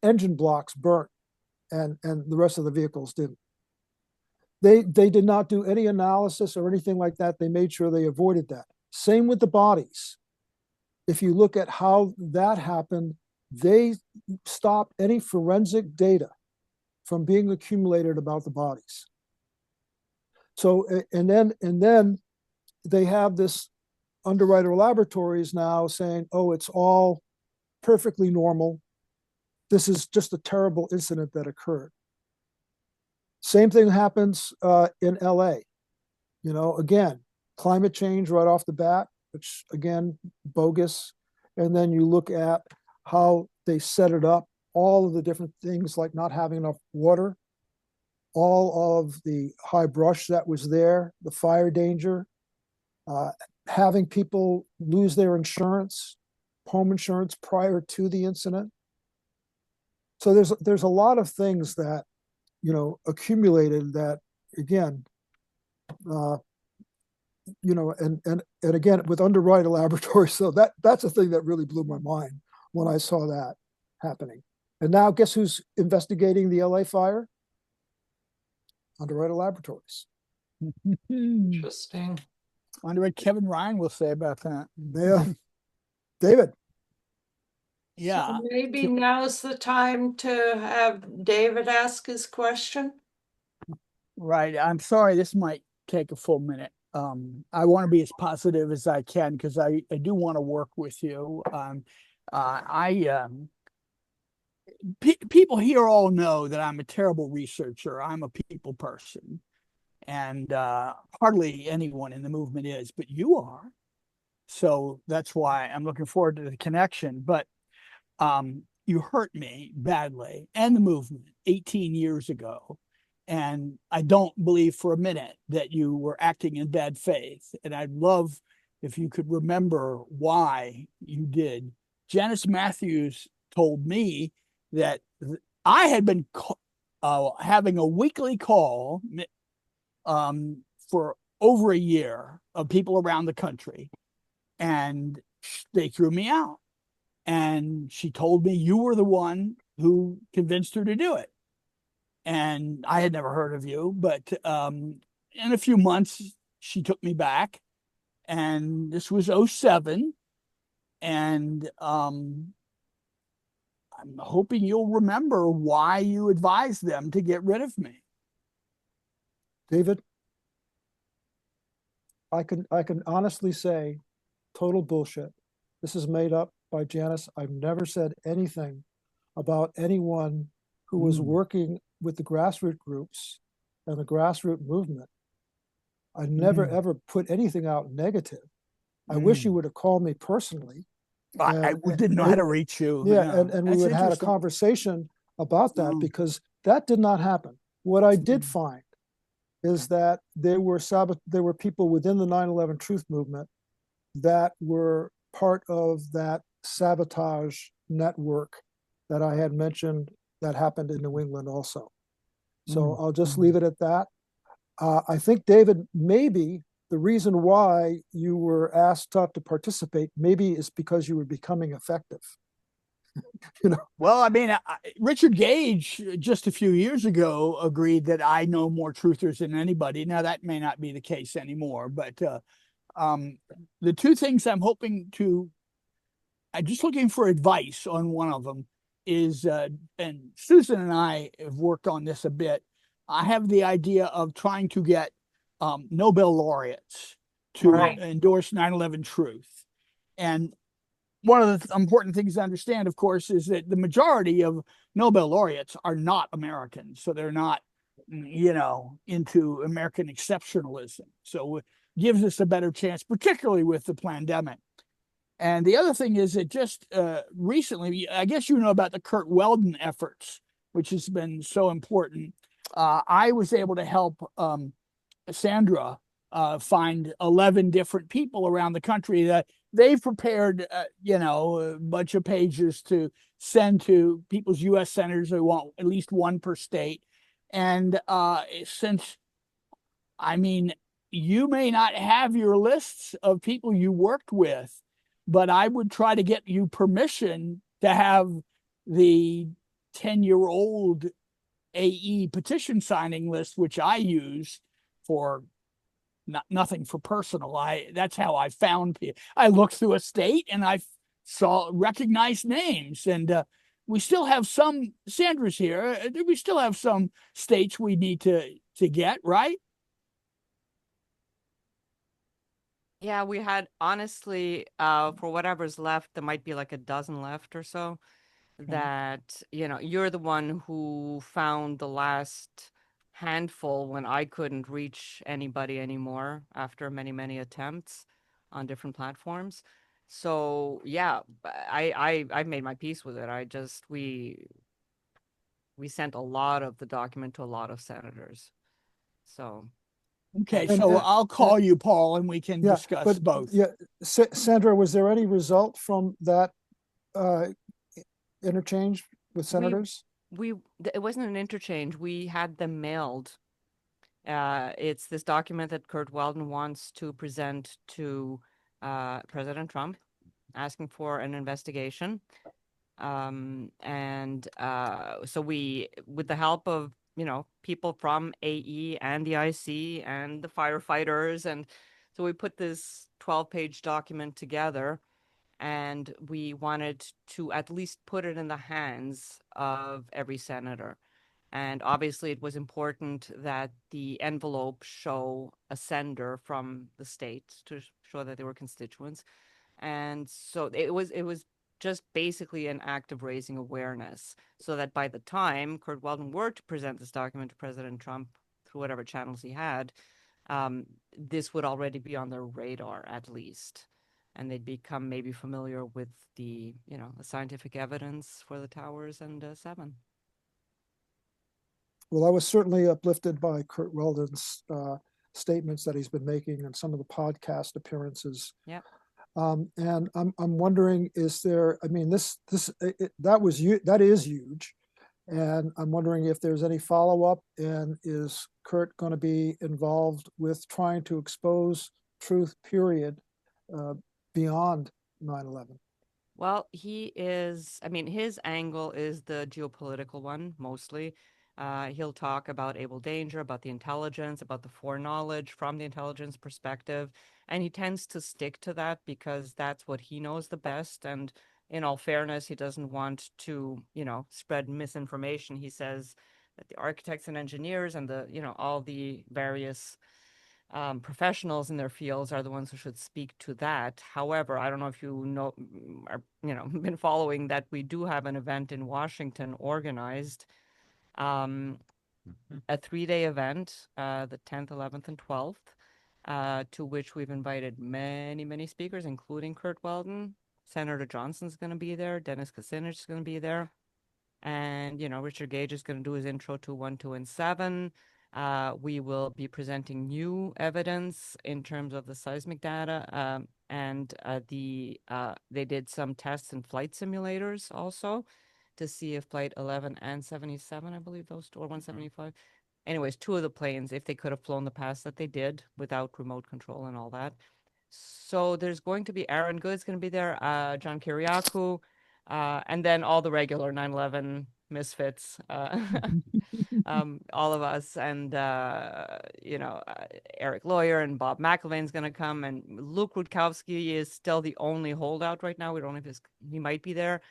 engine blocks burnt and the rest of the vehicles didn't. They did not do any analysis or anything like that. They made sure they avoided that. Same with the bodies. If you look at how that happened, they stopped any forensic data from being accumulated about the bodies. So, and then they have this Underwriter Laboratories now saying, oh, it's all perfectly normal. This is just a terrible incident that occurred. Same thing happens in LA. You know, again, climate change right off the bat, which again, bogus. And then you look at how they set it up, all of the different things like not having enough water, all of the high brush that was there, the fire danger, having people lose their insurance, home insurance prior to the incident. So there's a lot of things that, you know, accumulated that, again, you know, and again, with Underwriter Laboratories. So that's a thing that really blew my mind when I saw that happening. And now guess who's investigating the LA fire? Underwriter Laboratories. Interesting. I wonder what Kevin Ryan will say about that. Yeah. David. Yeah. So maybe now's the time to have David ask his question. Right. I'm sorry, this might take a full minute. I want to be as positive as I can because I do want to work with you. People here all know that I'm a terrible researcher. I'm a people person, and hardly anyone in the movement is, but you are. So that's why I'm looking forward to the connection. But you hurt me badly and the movement 18 years ago. And I don't believe for a minute that you were acting in bad faith. And I'd love if you could remember why you did. Janice Matthews told me that I had been having a weekly call for over a year of people around the country. And they threw me out. And she told me you were the one who convinced her to do it. And I had never heard of you, but in a few months, she took me back. And this was 2007. And I'm hoping you'll remember why you advised them to get rid of me. David, I can honestly say total bullshit. This is made up by Janice. I've never said anything about anyone who was working with the grassroots groups and the grassroots movement. I never ever put anything out negative. I wish you would have called me personally. I didn't know how to reach you. Yeah, and we would have had a conversation about that because that did not happen. What I did find is that there were people within the 9/11 Truth movement that were part of that sabotage network that I had mentioned that happened in New England also. So I'll just leave it at that. I think, David, maybe the reason why you were asked not to participate maybe is because you were becoming effective. Well, I mean, Richard Gage just a few years ago agreed that I know more truthers than anybody. Now that may not be the case anymore, but the two things I'm hoping to, I'm just looking for advice on one of them is, and Susan and I have worked on this a bit. I have the idea of trying to get Nobel laureates to endorse 9/11 truth. And one of the important things to understand, of course, is that the majority of Nobel laureates are not Americans. So they're not, into American exceptionalism. So it gives us a better chance, particularly with the pandemic. And the other thing is that just recently, I guess you know about the Kurt Weldon efforts, which has been so important. I was able to help Sandra find 11 different people around the country that they've prepared, a bunch of pages to send to people's U.S. senators who want at least one per state. And since, I mean, you may not have your lists of people you worked with, but I would try to get you permission to have the 10-year-old AE petition signing list, which I use for nothing for personal. That's how I found people. I looked through a state and I saw recognized names, and we still have some Sandra's here. We still have some states we need to get right. Yeah, we had honestly, for whatever's left, there might be like a dozen left or so. That, you're the one who found the last handful when I couldn't reach anybody anymore after many, many attempts on different platforms. So yeah, I made my peace with it. We sent a lot of the document to a lot of senators. So. Okay, so I'll call you, Paul, and we can discuss both. Yeah, Sandra, was there any result from that interchange with senators? It wasn't an interchange. We had them mailed. It's this document that Kurt Weldon wants to present to President Trump, asking for an investigation. So we, with the help of people from AE and the IC and the firefighters, and so we put this 12-page document together, and we wanted to at least put it in the hands of every senator. And obviously it was important that the envelope show a sender from the state to show that they were constituents. And so it was just basically an act of raising awareness, so that by the time Kurt Weldon were to present this document to President Trump through whatever channels he had, this would already be on their radar at least. And they'd become maybe familiar with the, the scientific evidence for the towers and 7. Well, I was certainly uplifted by Kurt Weldon's statements that he's been making and some of the podcast appearances. Yeah. And I'm wondering, is there? I mean, that is huge, and I'm wondering if there's any follow up, and is Kurt going to be involved with trying to expose truth, period, beyond 9/11? Well, he is. I mean, his angle is the geopolitical one mostly. He'll talk about Able Danger, about the intelligence, about the foreknowledge from the intelligence perspective. And he tends to stick to that because that's what he knows the best. And in all fairness, he doesn't want to, spread misinformation. He says that the architects and engineers and all the various professionals in their fields are the ones who should speak to that. However, I don't know if been following that we do have an event in Washington organized, a 3-day event, the 10th, 11th, and 12th, to which we've invited many, many speakers, including Kurt Weldon. Senator Johnson's going to be there. Dennis Kucinich is going to be there. And, Richard Gage is going to do his intro to 1, 2, and 7. We will be presenting new evidence in terms of the seismic data. They did some tests in flight simulators also, to see if flight 11 and 77, I believe those two, or 175. Anyways, 2 of the planes, if they could have flown the paths that they did without remote control and all that. So there's going to be Aaron Good's going to be there, John Kiriakou, And then all the regular 9/11 misfits, all of us, and Eric Lawyer and Bob McIlvain's going to come, and Luke Rutkowski is still the only holdout right now. We don't know if he might be there.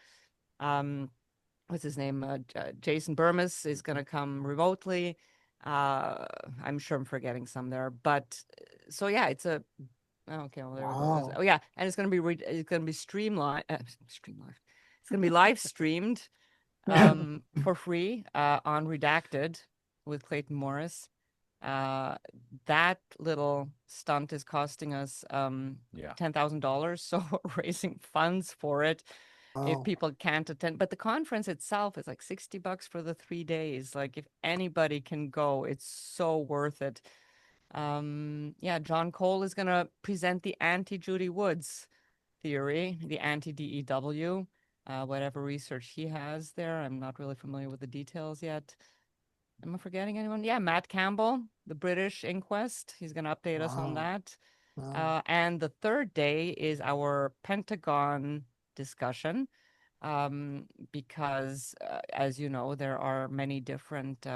What's his name? Jason Burmis is going to come remotely. I'm sure I'm forgetting some there, but so yeah, it's a okay. Well, there we go. Oh yeah, and it's going to be streamlined. It's going to be live streamed for free on Redacted with Clayton Morris. That little stunt is costing us $10,000, so we're raising funds for it. If people can't attend, but the conference itself is like $60 for the 3 days. Like if anybody can go, it's so worth it. John Cole is gonna present the anti-Judy Woods theory, the anti-DEW, whatever research he has there. I'm not really familiar with the details yet. Am I forgetting anyone? Yeah, Matt Campbell, the British inquest. He's gonna update us on that. And the third day is our Pentagon discussion, because as you know, there are many different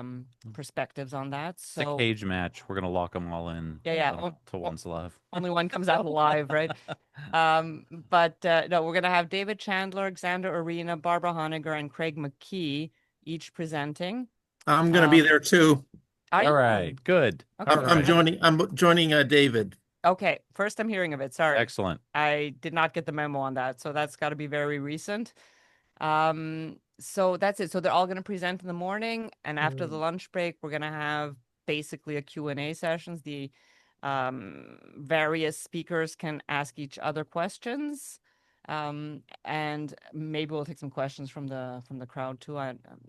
perspectives on that. So it's a cage match. We're gonna lock them all in. To one's live. Only one comes out alive, right? No, we're gonna have David Chandler, Alexander Arena, Barbara Honegger, and Craig McKee each presenting. I'm gonna be there too. All right, good. Okay, I'm joining David. Okay, first I'm hearing of it. Sorry. Excellent. I did not get the memo on that, so that's got to be very recent. So that's it. So they're all going to present in the morning, and after the lunch break, we're going to have basically a Q&A sessions. The various speakers can ask each other questions, and maybe we'll take some questions from the crowd too,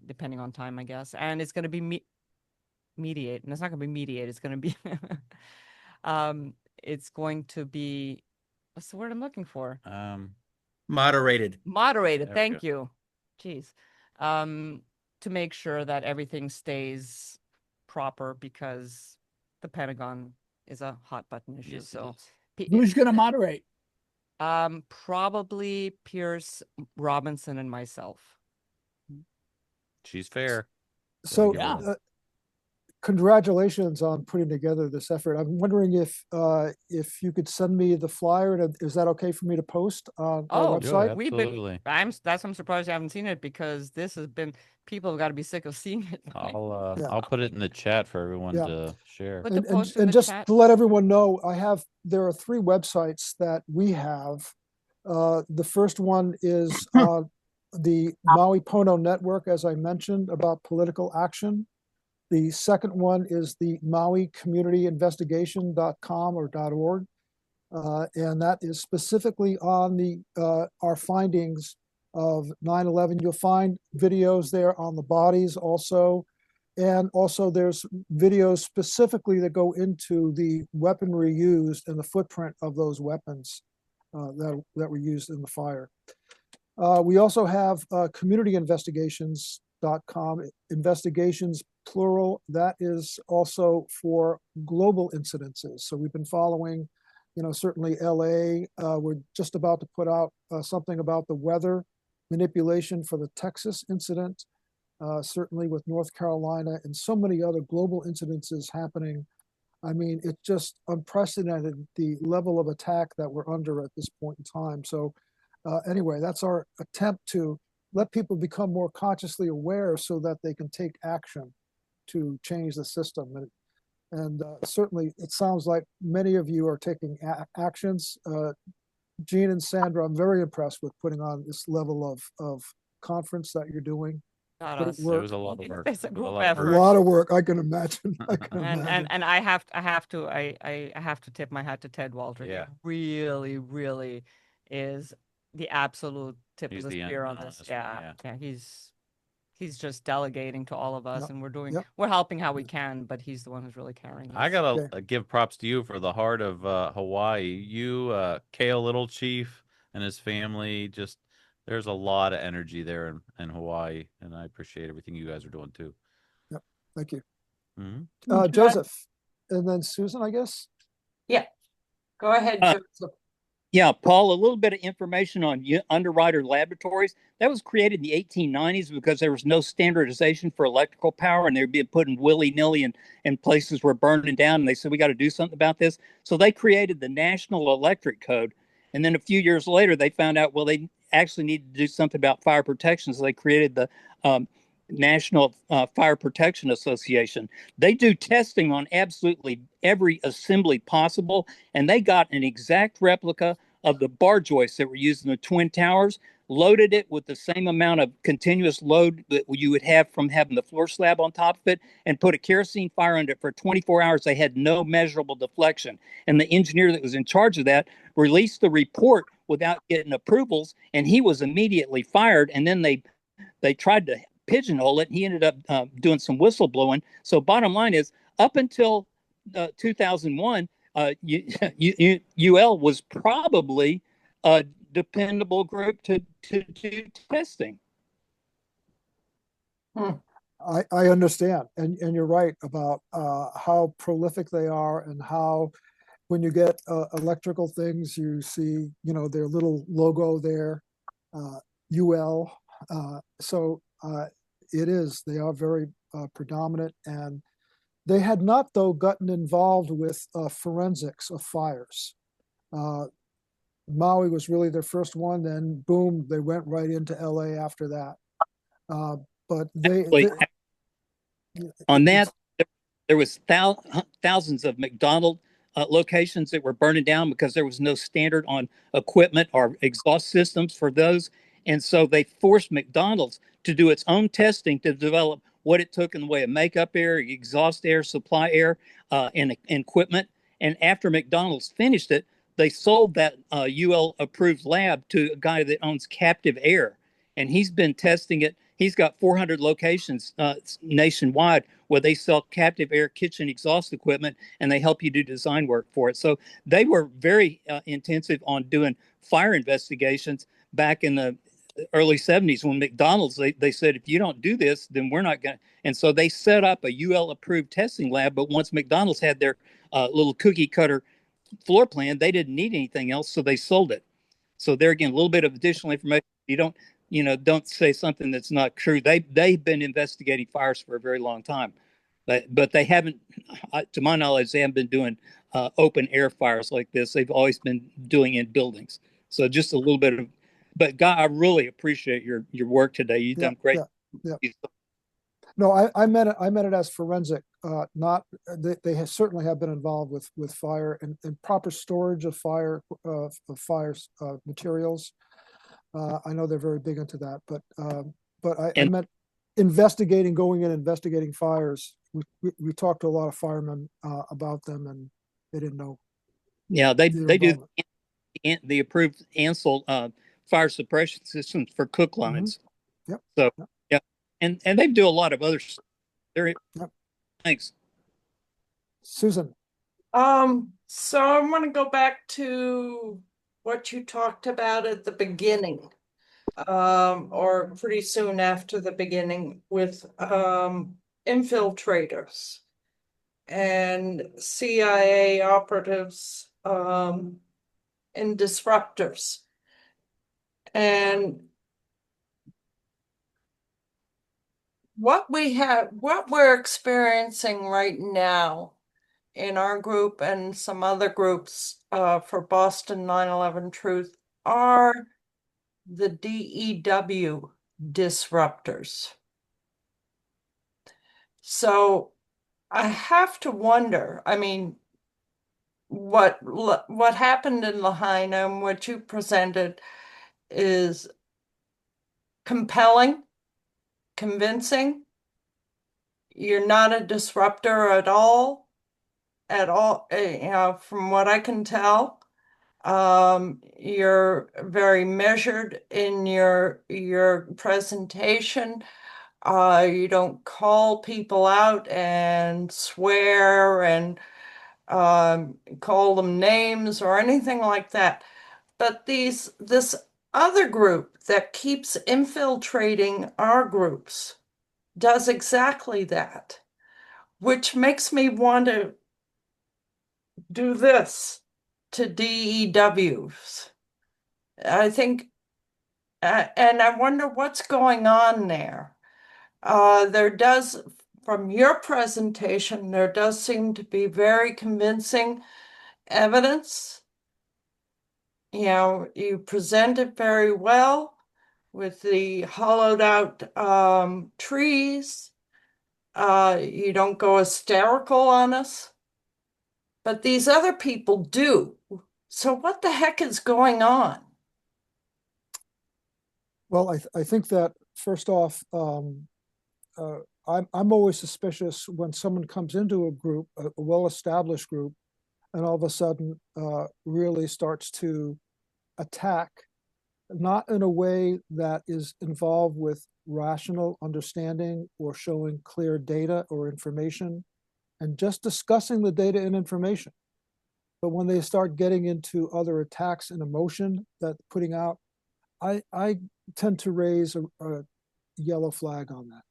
depending on time, I guess. And it's going to be mediate, and it's not going to be mediate. It's going to be it's going to be, what's the word I'm looking for? Moderated. Moderated. Thank you. Jeez. To make sure that everything stays proper, because the Pentagon is a hot button issue. Yes, so who's going to moderate? Probably Pierce Robinson and myself. She's fair. So congratulations on putting together this effort. I'm wondering if you could send me the flyer, and is that okay for me to post on our website? Absolutely. I'm surprised you haven't seen it, because this has been, people have got to be sick of seeing it. I'll put it in the chat for everyone to share. And just to let everyone know, there are 3 websites that we have. The first one is the Maui Pono Network, as I mentioned, about political action. The second one is the Maui Community Investigation.com or .org. And that is specifically on our findings of 9/11. You'll find videos there on the bodies also. And also there's videos specifically that go into the weaponry used and the footprint of those weapons that were used in the fire. We also have communityinvestigations.com, investigations plural. That is also for global incidences. So we've been following, certainly LA. We're just about to put out something about the weather manipulation for the Texas incident, certainly with North Carolina and so many other global incidences happening. I mean, it's just unprecedented, the level of attack that we're under at this point in time. So anyway, that's our attempt to let people become more consciously aware so that they can take action to change the system. And certainly it sounds like many of you are taking actions. Jean and Sandra, I'm very impressed with putting on this level of conference that you're doing. It was a lot of work. It's a group effort. A lot of work, I can imagine. And I have to tip my hat to Ted Waldron. Yeah. He really, really is the absolute tip of the spear on this. Yeah. He's just delegating to all of us, and we're helping how we can, but he's the one who's really carrying it. I gotta give props to you for the heart of Hawaii. You, Kale Little Chief and his family, there's a lot of energy there in Hawaii, and I appreciate everything you guys are doing too. Yep, thank you. Mm-hmm. Joseph, and then Susan, I guess. Yeah, go ahead, Joseph. Yeah, Paul, a little bit of information on Underwriter Laboratories. That was created in the 1890s because there was no standardization for electrical power, and they were being put in willy-nilly and places were burning down. And they said, we got to do something about this. So they created the National Electric Code. And then a few years later, they found out, well, they actually needed to do something about fire protection. So they created the National Fire Protection Association. They do testing on absolutely every assembly possible, and they got an exact replica of the bar joists that were used in the Twin Towers, loaded it with the same amount of continuous load that you would have from having the floor slab on top of it, and put a kerosene fire under it for 24 hours. They had no measurable deflection. And the engineer that was in charge of that released the report without getting approvals, and he was immediately fired. And then they tried to pigeonhole it. And he ended up doing some whistleblowing. So bottom line is, up until 2001, UL was probably a dependable group to do testing. I understand, and you're right about how prolific they are, and how when you get electrical things, you see, their little logo there, UL. So they are very predominant, and they had not, though, gotten involved with forensics of fires. Maui was really their first one, then boom, they went right into LA after that. But on that, there was thousands of McDonald's locations that were burning down because there was no standard on equipment or exhaust systems for those. And so they forced McDonald's to do its own testing to develop what it took in the way of makeup air, exhaust air, supply air, and equipment. And after McDonald's finished it, they sold that UL approved lab to a guy that owns Captive Air. And he's been testing it. He's got 400 locations nationwide where they sell Captive Air kitchen exhaust equipment, and they help you do design work for it. So they were very intensive on doing fire investigations back in the early 70s when McDonald's, they said, if you don't do this, then we're not going to. And so they set up a UL approved testing lab. But once McDonald's had their little cookie cutter floor plan, they didn't need anything else. So they sold it. So there again, a little bit of additional information. Don't say something that's not true. They've been investigating fires for a very long time, but they haven't, to my knowledge, they haven't been doing open air fires like this. They've always been doing in buildings. So just a little bit of, but God, I really appreciate your work today. You've done great. Yeah. No, I meant it as forensic. Not they certainly have been involved with fire and proper storage of fire materials. I know they're very big into that, but I meant going in investigating fires. We talked to a lot of firemen about them, and they didn't know. Yeah, they do the approved ANSEL fire suppression systems for cook lines. Mm-hmm. Yep. So yeah, and they do a lot of other stuff. Thanks, Susan. So I want to go back to what you talked about at the beginning, or pretty soon after the beginning, with infiltrators and CIA operatives and disruptors. And what we're experiencing right now in our group and some other groups for Boston 9/11 Truth are the DEW disruptors. So I have to wonder, I mean, what happened in Lahaina and what you presented is compelling, convincing. You're not a disruptor at all, from what I can tell. You're very measured in your presentation. You don't call people out and swear and call them names or anything like that. But this other group that keeps infiltrating our groups does exactly that, which makes me want to do this. to DEWs. I think, and I wonder what's going on there. There does, from your presentation, there does seem to be very convincing evidence. You know, you present it very well with the hollowed out trees. You don't go hysterical on us, but these other people do. So what the heck is going on? Well, I think that first off, I'm always suspicious when someone comes into a group, a well-established group, and all of a sudden really starts to attack, not in a way that is involved with rational understanding or showing clear data or information, and just discussing the data and information. But when they start getting into other attacks and emotion that putting out, I tend to raise a yellow flag on that,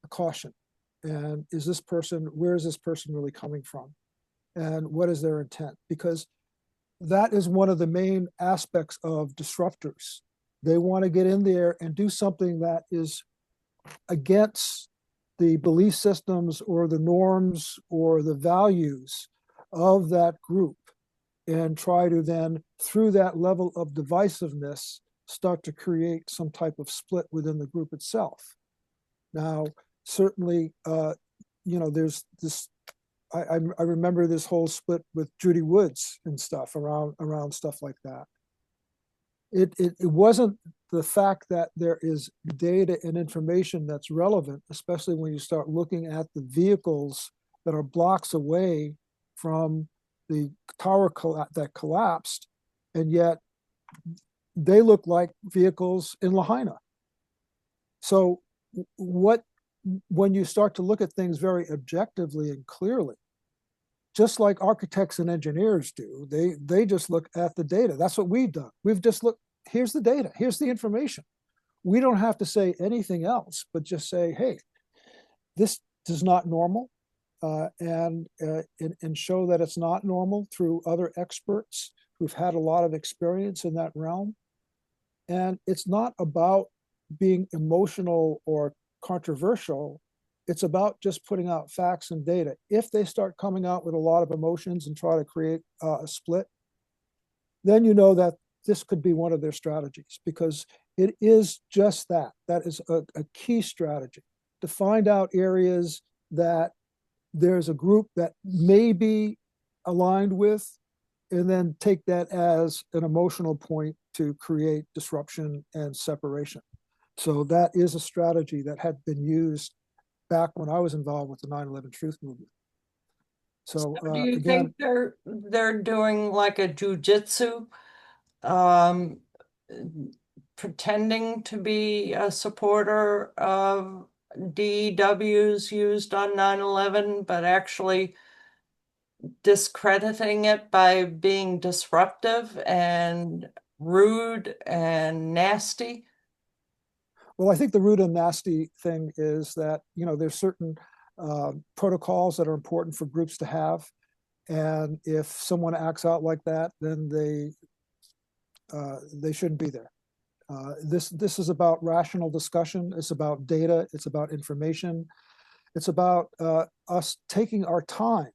a caution. And is this person, where is this person really coming from? And what is their intent? Because that is one of the main aspects of disruptors. They want to get in there and do something that is against the belief systems or the norms or the values of that group, and try to then, through that level of divisiveness, start to create some type of split within the group itself. Now, certainly, there's this, I remember this whole split with Judy Woods and stuff around stuff like that. It wasn't the fact that there is data and information that's relevant, especially when you start looking at the vehicles that are blocks away from the tower that collapsed, and yet they look like vehicles in Lahaina. So when you start to look at things very objectively and clearly, just like architects and engineers do, they just look at the data. That's what we've done. We've just looked, here's the data, here's the information. We don't have to say anything else, but just say, hey, this is not normal, and show that it's not normal through other experts who've had a lot of experience in that realm. And it's not about being emotional or controversial. It's about just putting out facts and data. If they start coming out with a lot of emotions and try to create a split, then you know that this could be one of their strategies, because it is just that. That is a key strategy, to find out areas that there's a group that may be aligned with, and then take that as an emotional point to create disruption and separation. So that is a strategy that had been used back when I was involved with the 9/11 Truth Movement. So do you again, think they're doing like a jujitsu, pretending to be a supporter of DEWs used on 9/11, but actually discrediting it by being disruptive and rude and nasty? well, I think the rude and nasty thing is that, there's certain protocols that are important for groups to have. And if someone acts out like that, then they shouldn't be there. This is about rational discussion. It's about data. It's about information. It's about us taking our time,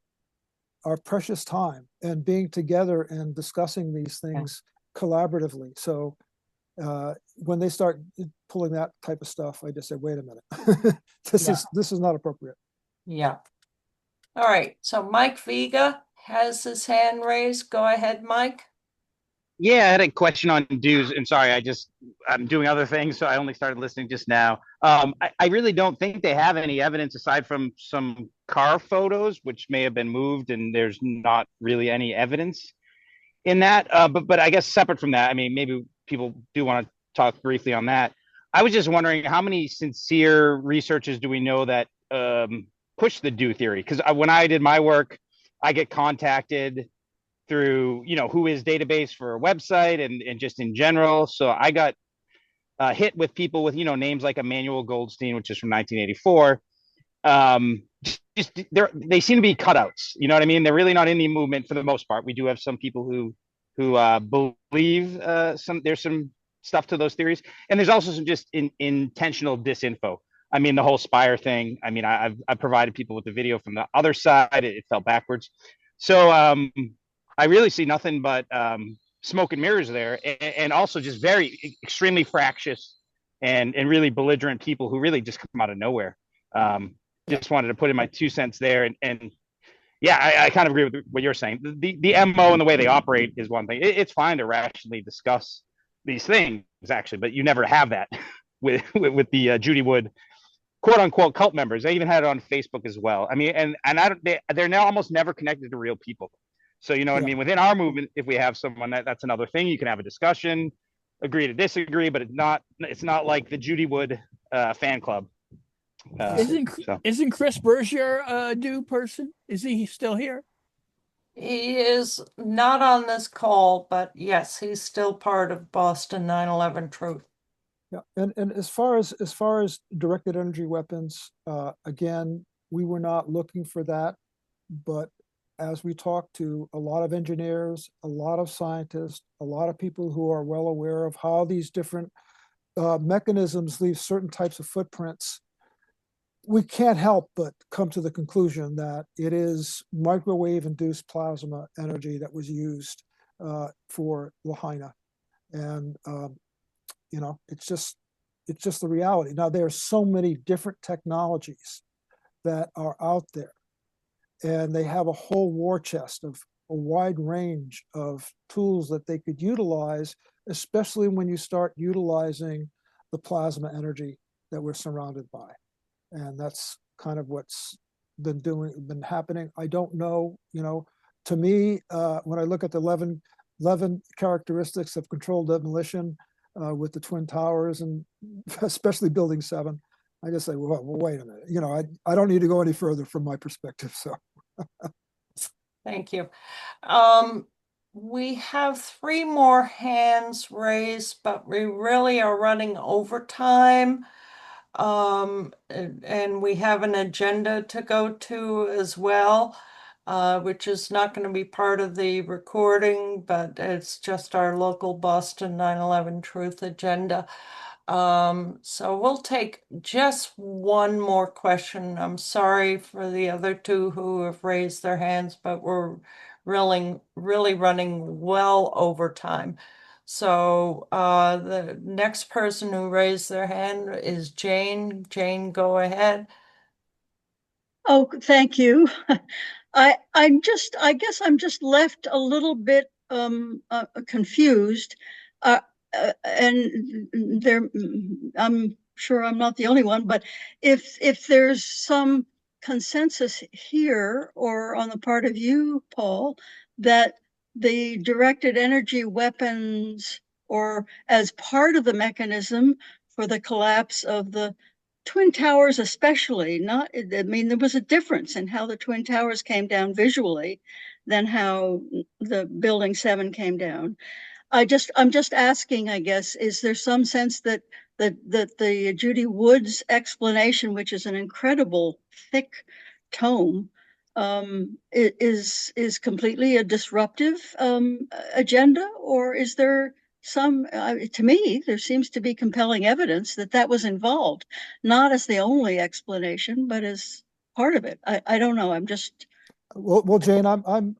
our precious time, and being together and discussing these things collaboratively. So when they start pulling that type of stuff, I just say, wait a minute, this is not appropriate. Yeah. All right. So Mike Vega has his hand raised. Go ahead, Mike. Yeah, I had a question on dues, and sorry, I'm doing other things, so I only started listening just now. I really don't think they have any evidence aside from some car photos, which may have been moved, and there's not really any evidence in that. But I guess separate from that, I mean, maybe people do want to talk briefly on that. I was just wondering, how many sincere researchers do we know that push the do theory? Because when I did my work, I get contacted through, who is database for a website and just in general. So I got hit with people with, names like Emmanuel Goldstein, which is from 1984, just they seem to be cutouts. You know what I mean? They're really not in the movement for the most part. We do have some people who believe there's some stuff to those theories, and there's also some just intentional disinfo. I mean, the whole Spire thing. I mean, I've provided people with the video from the other side. It fell backwards. So I really see nothing but smoke and mirrors there, and also just very extremely fractious and really belligerent people who really just come out of nowhere. Just wanted to put in my 2 cents there, and yeah, I kind of agree with what you're saying. The MO and the way they operate is one thing. It's fine to rationally discuss these things, actually, but you never have that with the Judy Wood quote unquote cult members. They even had it on Facebook as well. I mean, and they're now almost never connected to real people. So you know what I mean. Within our movement, if we have someone that's another thing, you can have a discussion, agree to disagree, but it's not like the Judy Wood fan club. Isn't Chris Bergier a new person? Is he still here? He is not on this call, but yes, he's still part of Boston 9/11 Truth. Yeah, and as far as directed energy weapons, again, we were not looking for that, but as we talked to a lot of engineers, a lot of scientists, a lot of people who are well aware of how these different mechanisms leave certain types of footprints, we can't help but come to the conclusion that it is microwave-induced plasma energy that was used for Lahaina, and you know, it's just the reality. Now, there are so many different technologies that are out there, and they have a whole war chest of a wide range of tools that they could utilize, especially when you start utilizing the plasma energy that we're surrounded by. And that's kind of what's been happening. I don't know, you know, to me, when I look at the 11 characteristics of controlled demolition with the Twin Towers, and especially Building 7, I just say, well, wait a minute, you know, I don't need to go any further from my perspective. So thank you. We have 3 more hands raised, but we really are running over time. And we have an agenda to go to as well, which is not going to be part of the recording, but it's just our local Boston 9/11 Truth agenda. So we'll take just one more question. I'm sorry for the other 2 who have raised their hands, but we're really running well over time. So the next person who raised their hand is Jane. Jane, go ahead. Oh, thank you. I guess I'm just left a little bit confused. And I'm sure I'm not the only one, but if there's some consensus here or on the part of you, Paul, that the directed energy weapons, or as part of the mechanism for the collapse of the Twin Towers, especially, not, I mean, there was a difference in how the Twin Towers came down visually than how the Building 7 came down. I'm just asking, I guess, is there some sense that the Judy Woods explanation, which is an incredible thick tome, is completely a disruptive agenda, or is there some? To me, there seems to be compelling evidence that that was involved, not as the only explanation, but as part of it. I don't know. I'm just. Well, Jane, I'm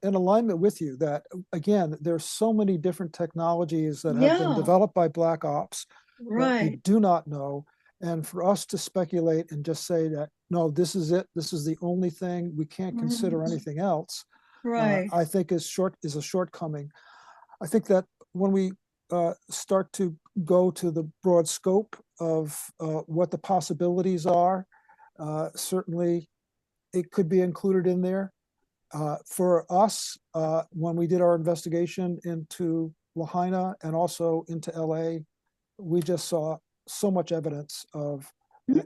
in alignment with you that, again, there's so many different technologies that have been developed by Black Ops that we do not know. And for us to speculate and just say that, no, this is it, this is the only thing, we can't consider anything else, I think is a shortcoming. I think that when we start to go to the broad scope of what the possibilities are, certainly it could be included in there. For us, when we did our investigation into Lahaina and also into LA, we just saw so much evidence of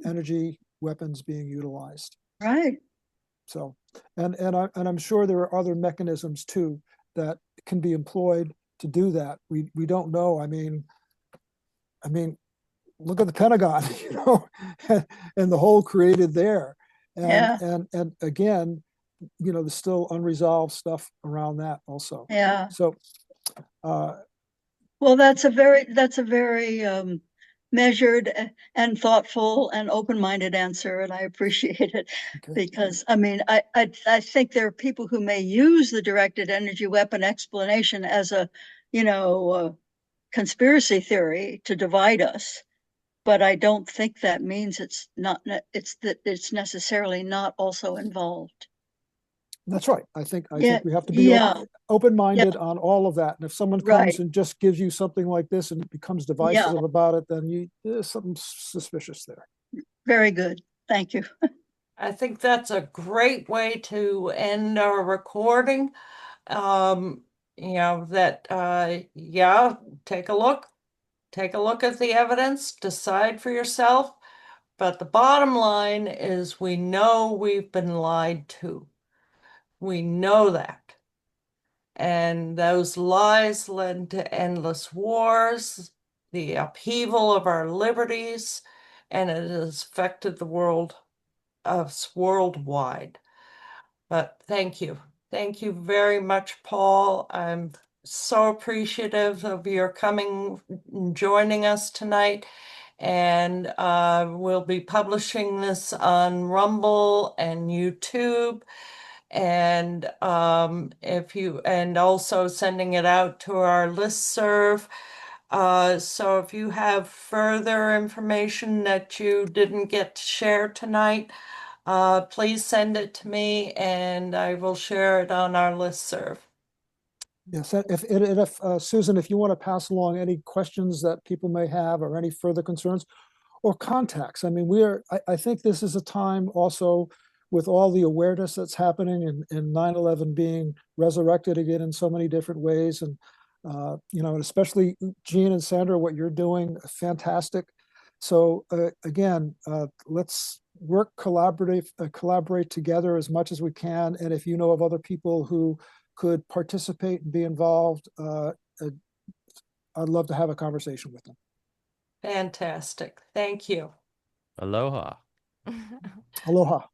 energy weapons being utilized. Right. So, and I'm sure there are other mechanisms too that can be employed to do that. We don't know. I mean, look at the Pentagon, you know, and the hole created there. And again, you know, there's still unresolved stuff around that also. Yeah. So, well, that's a very measured and thoughtful and open-minded answer, and I appreciate it. Okay. Because I mean, I think there are people who may use the directed energy weapon explanation as a, you know, conspiracy theory to divide us, but I don't think that means it's it's necessarily not also involved. That's right. I think we have to be open-minded on all of that. And if someone comes and just gives you something like this and becomes divisive about it, then there's something suspicious there. Very good. Thank you. I think that's a great way to end our recording. You know, that take a look at the evidence, decide for yourself. But the bottom line is we know we've been lied to. We know that. And those lies led to endless wars, the upheaval of our liberties, and it has affected the world worldwide. But thank you. Thank you very much, Paul. I'm so appreciative of your coming and joining us tonight. And we'll be publishing this on Rumble and YouTube. And and also sending it out to our listserv. So if you have further information that you didn't get to share tonight, please send it to me and I will share it on our listserv. Yes, if Susan, if you want to pass along any questions that people may have or any further concerns or contacts, I mean, I think this is a time also with all the awareness that's happening and 9/11 being resurrected again in so many different ways. And, you know, especially Jean and Sandra, what you're doing, fantastic. So again, let's collaborate together as much as we can. And if you know of other people who could participate and be involved, I'd love to have a conversation with them. Fantastic. Thank you. Aloha. Aloha.